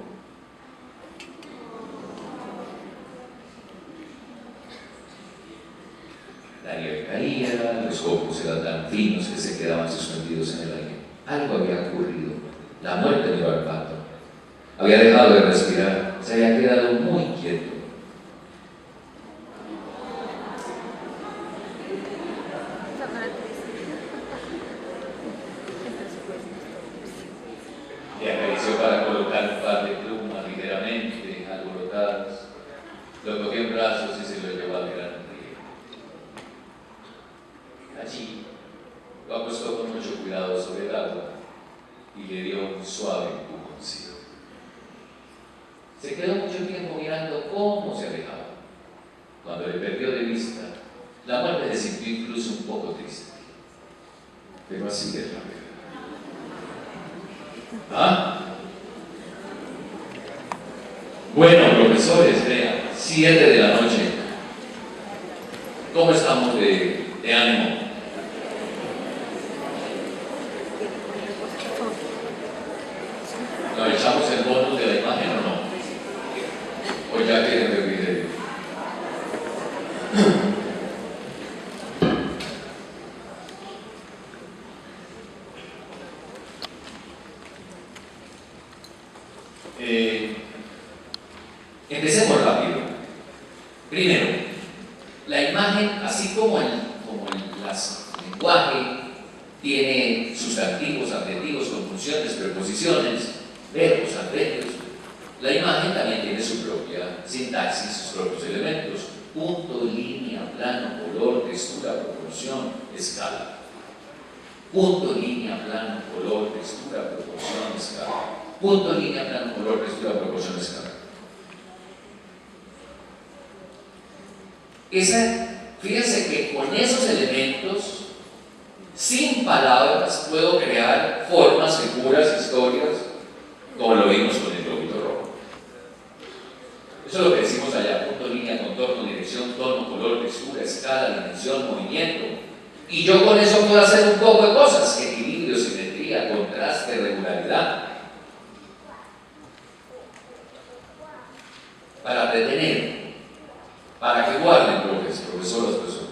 La nieve caía, los copos eran tan finos que se quedaban suspendidos en el aire. Algo había ocurrido. La muerte miró al pato. Había dejado de respirar, se había quedado muy quieto. Le acarició para colocar un par de plumas ligeramente alborotadas. Lo cogió en brazos y se lo llevó al gran río. Allí lo acostó con mucho cuidado sobre el agua y le dio un suave empujoncito. Se quedó mucho tiempo mirando cómo se alejaba. Cuando le perdió de vista, la muerte se sintió incluso un poco triste. Pero así es la vida. ¿Ah? Bueno, profesores, vean, 7 de la noche. ¿Cómo estamos de ánimo? ¿Nos echamos el bonus de la imagen o no? ¿O ya quieren ver video? Empecemos rápido. Primero, la imagen, así como el lenguaje tiene sustantivos, adjetivos, conjunciones, preposiciones, verbos, adverbios, la imagen también tiene su propia sintaxis, sus propios elementos: punto, línea, plano, color, textura, proporción, escala. Punto, línea, plano, color, textura, proporción, escala. Punto, línea, plano, color, textura, proporción, escala. Fíjense que con esos elementos, sin palabras, puedo crear formas, figuras, historias, como lo vimos con el globito rojo. Eso es lo que decimos allá: punto, línea, contorno, dirección, tono, color, textura, escala, dimensión, movimiento. Y yo con eso puedo hacer un poco de cosas: equilibrio, simetría, contraste, regularidad. Para retener, para que guarden, profesor, las personas.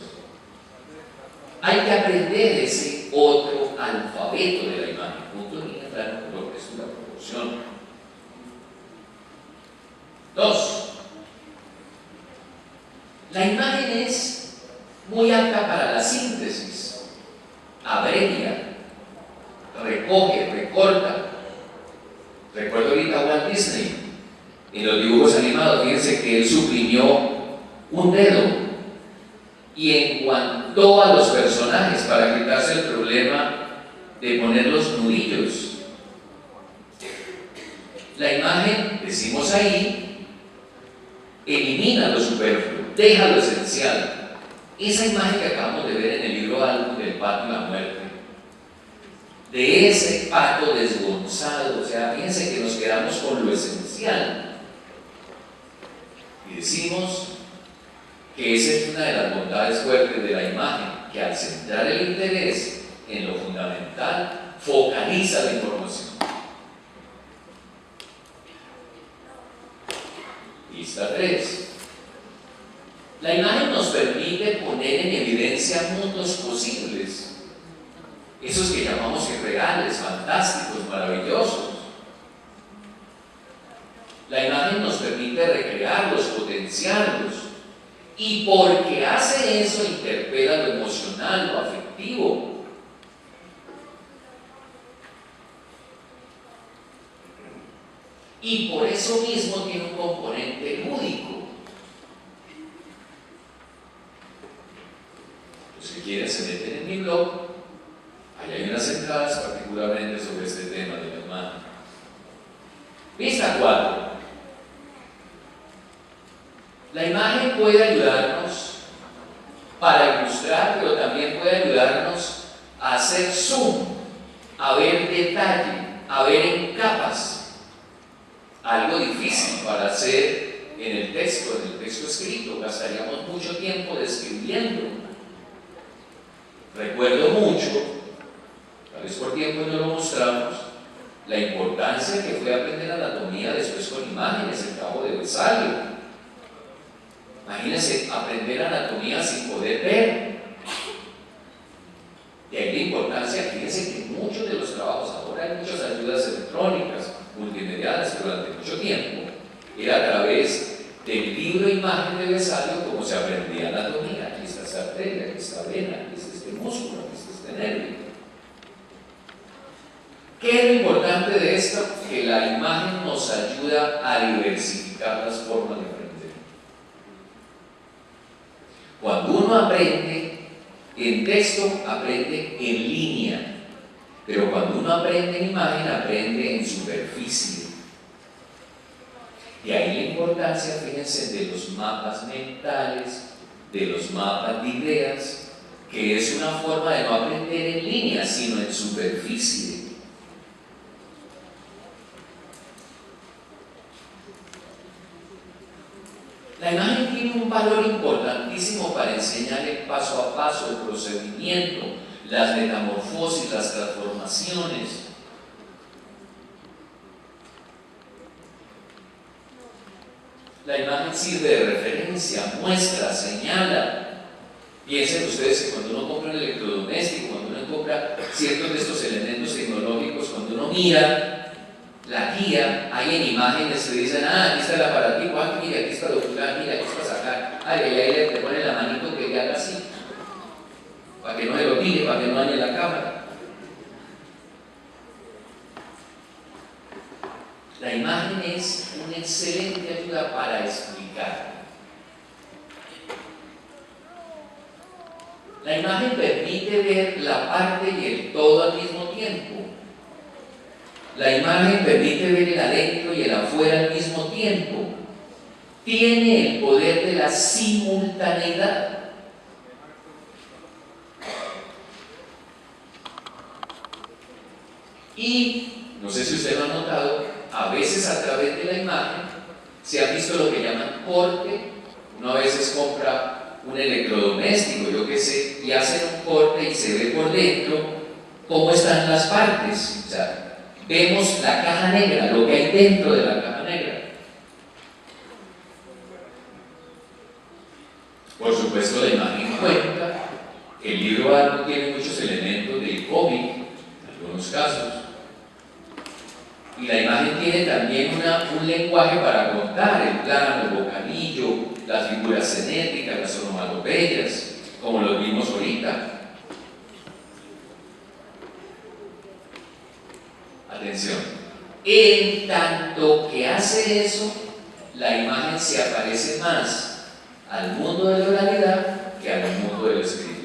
Hay que aprender ese otro alfabeto de la imagen: punto, línea, plano, color, textura, proporción. 2. La imagen es muy apta para la síntesis. Abrevia, recoge, recorta. Recuerdo ahorita a Walt Disney en los dibujos animados. Fíjense que él suprimió un dedo y enguantó a los personajes para quitarse el problema de poner los nudillos. La imagen, decimos ahí, elimina lo superfluo, deja lo esencial. Esa imagen que acabamos de ver en el libro Álbum del pato y la muerte, de ese pato desgonzado, o sea, fíjense que nos quedamos con lo esencial y decimos que esa es una de las bondades fuertes de la imagen, que al centrar el interés en lo fundamental, focaliza la información. Lista 3. La imagen nos permite poner en evidencia mundos posibles, esos que llamamos irreales, fantásticos, maravillosos. La imagen nos permite recrearlos, potenciarlos, y porque hace eso, interpela lo emocional, lo afectivo. y por eso mismo tiene un componente lúdico. Los que quieren se meten en mi blog, ahí hay unas entradas particularmente sobre este tema de la imagen. Pista 4. La imagen puede ayudarnos para ilustrar, pero también puede ayudarnos a hacer zoom, a ver detalle, a ver en capas. Algo difícil para hacer en el texto escrito, gastaríamos mucho tiempo describiendo. Recuerdo mucho, tal vez por tiempo no lo mostramos, la importancia que fue aprender anatomía después con imágenes, el trabajo de Vesalio. Imagínense aprender anatomía sin poder ver. Y ahí la importancia, fíjense que muchos de los trabajos, ahora hay muchas ayudas electrónicas, multimediales, pero durante mucho tiempo era a través del libro imagen de Vesalio como se aprendía anatomía. Aquí está esta arteria, aquí está vena, aquí está este músculo, aquí está este nervio. ¿Qué es lo importante de esto? Que la imagen nos ayuda a diversificar las formas de aprender. Cuando uno aprende en texto, aprende en línea, pero cuando uno aprende en imagen, aprende en superficie. Y ahí la importancia, fíjense, de los mapas mentales, de los mapas de ideas, que es una forma de no aprender en línea, sino en superficie. La imagen tiene un valor importantísimo para enseñar el paso a paso, el procedimiento, las metamorfosis, las transformaciones. La imagen sirve de referencia, muestra, señala. Piensen ustedes que cuando uno compra un electrodoméstico, cuando uno compra ciertos de estos elementos tecnológicos, cuando uno mira la guía, hay en imágenes que dicen, aquí está el aparatico, mira, aquí está doblar, mira, aquí está sacar, y ahí le ponen la manito que haga así, para que no se lo tire, para que no dañe la cámara. La imagen es una excelente ayuda para explicar. La imagen permite ver la parte y el todo al mismo tiempo. La imagen permite ver el adentro y el afuera al mismo tiempo. Tiene el poder de la simultaneidad. Y, no sé si usted lo ha notado, a veces a través de la imagen se ha visto lo que llaman corte. Uno a veces compra un electrodoméstico, yo qué sé, y hacen un corte y se ve por dentro cómo están las partes. O sea, vemos la caja negra, lo que hay dentro de la caja negra. Por supuesto, la imagen cuenta. El libro Arno tiene muchos elementos del cómic, en algunos casos. Y la imagen tiene también un lenguaje para contar, el plano, el vocabullo, las figuras cinéticas, las onomatopeyas, como lo vimos ahorita. Atención, en tanto que hace eso, la imagen se aparece más al mundo de la oralidad que al mundo de la escritura.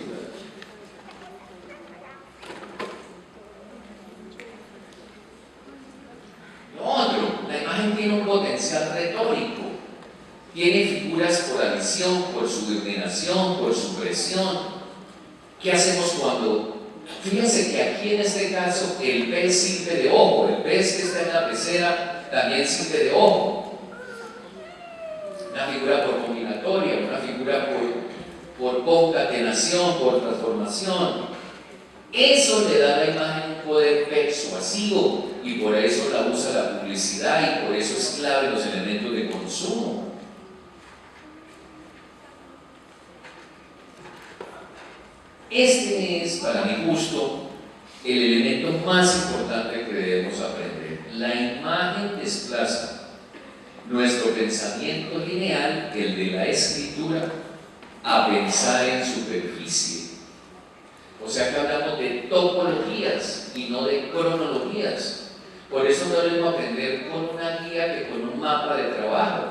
Lo otro, la imagen tiene un potencial retórico, tiene figuras por adición, por subordinación, por supresión. ¿Qué hacemos cuando? Fíjense que aquí en este caso el pez sirve de ojo, el pez que está en la pecera también sirve de ojo. Una figura por combinatoria, una figura por concatenación, por transformación. Eso le da a la imagen un poder persuasivo y por eso la usa la publicidad y por eso es clave en los elementos de consumo. Este es, para mi gusto, el elemento más importante que debemos aprender. La imagen desplaza nuestro pensamiento lineal, el de la escritura, a pensar en superficie. O sea que hablamos de topologías y no de cronologías. Por eso no es lo mismo aprender con una guía que con un mapa de trabajo.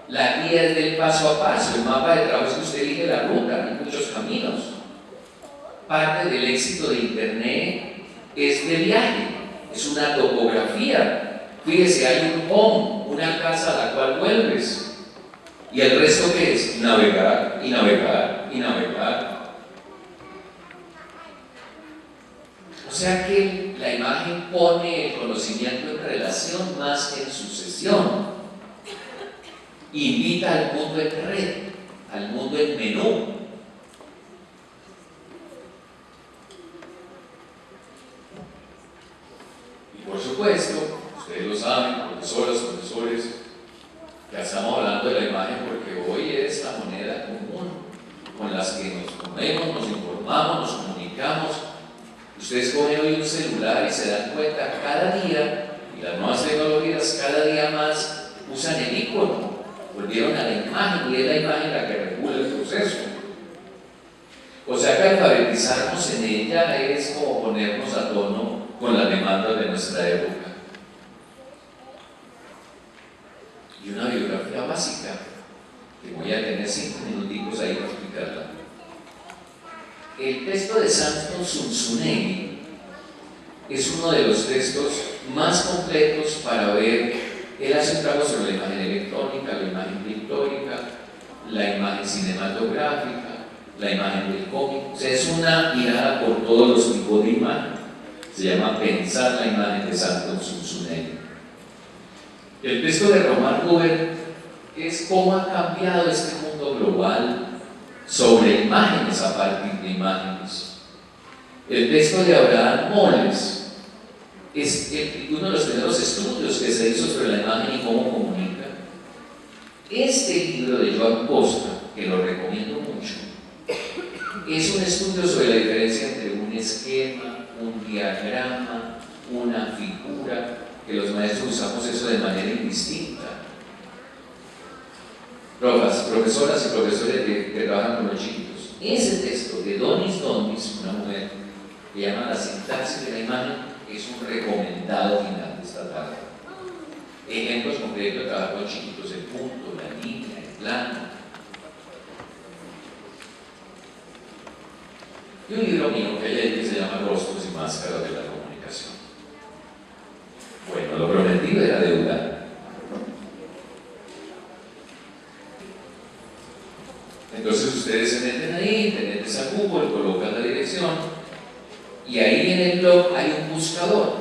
La guía es del paso a paso, el mapa de trabajo es que usted elige la ruta, hay muchos caminos. Parte del éxito de Internet es de viaje, es una topografía. Fíjese, hay un home, una casa a la cual vuelves. ¿Y el resto qué es? Navegar, y navegar, y navegar. O sea que la imagen pone el conocimiento en relación más que en sucesión. Invita al mundo en red, al mundo en menú. Y por supuesto, ustedes lo saben, profesoras, profesores, ya estamos hablando de la imagen porque hoy es la moneda común con las que nos movemos, nos informamos, nos comunicamos. Ustedes cogen hoy un celular y se dan cuenta cada día, y las nuevas tecnologías cada día más usan el icono, volvieron a la imagen y es la imagen la que regula el proceso. O sea que alfabetizarnos en ella es como ponernos a tono con las demandas de nuestra época. Y una biografía básica, que voy a tener 5 minuticos ahí para explicarla. El texto de Santos Zunzunegui es uno de los textos más completos para ver. Él hace un trabajo sobre la imagen electrónica, la imagen pictórica, la imagen cinematográfica, la imagen del cómic. O sea, es una mirada por todos los tipos de imagen. Se llama Pensar la imagen de Santos Zunzunegui. El texto de Román Huber es cómo ha cambiado este mundo global sobre imágenes a partir de imágenes. El texto de Abraham Moles es uno de los primeros estudios que se hizo sobre la imagen y cómo comunica. Este libro de Joan Costa, que lo recomiendo mucho, es un estudio sobre la diferencia entre un esquema, un diagrama, una figura, que los maestros usamos eso de manera indistinta. Profesoras y profesores que trabajan con los chiquitos. Ese texto de Donis Donis, una mujer, que llama La sintaxis de la imagen, es un recomendado final de esta tarde. Ejemplos concretos de trabajar con chiquitos: el punto, la línea, el plano. Y un libro mío que leí que se llama Rostros y Máscaras de la Comunicación. Bueno, lo prometido era deuda. Entonces ustedes se meten ahí, te metes a Google, colocan la dirección y ahí en el blog hay un buscador.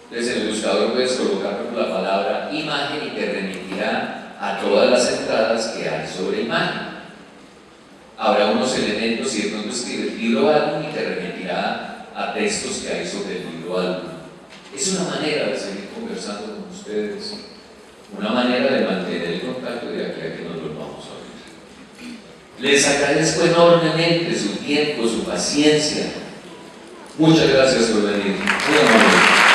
Entonces en el buscador puedes colocar la palabra imagen y te remitirá a todas las entradas que hay sobre imagen. Habrá unos elementos y de pronto escribes libro álbum y te remitirá a textos que hay sobre el libro álbum. Es una manera de seguir conversando con ustedes, una manera de mantener el contacto de aquí a que nos volvamos a ver. Les agradezco enormemente su tiempo, su paciencia. Muchas gracias por venir. Muy amable.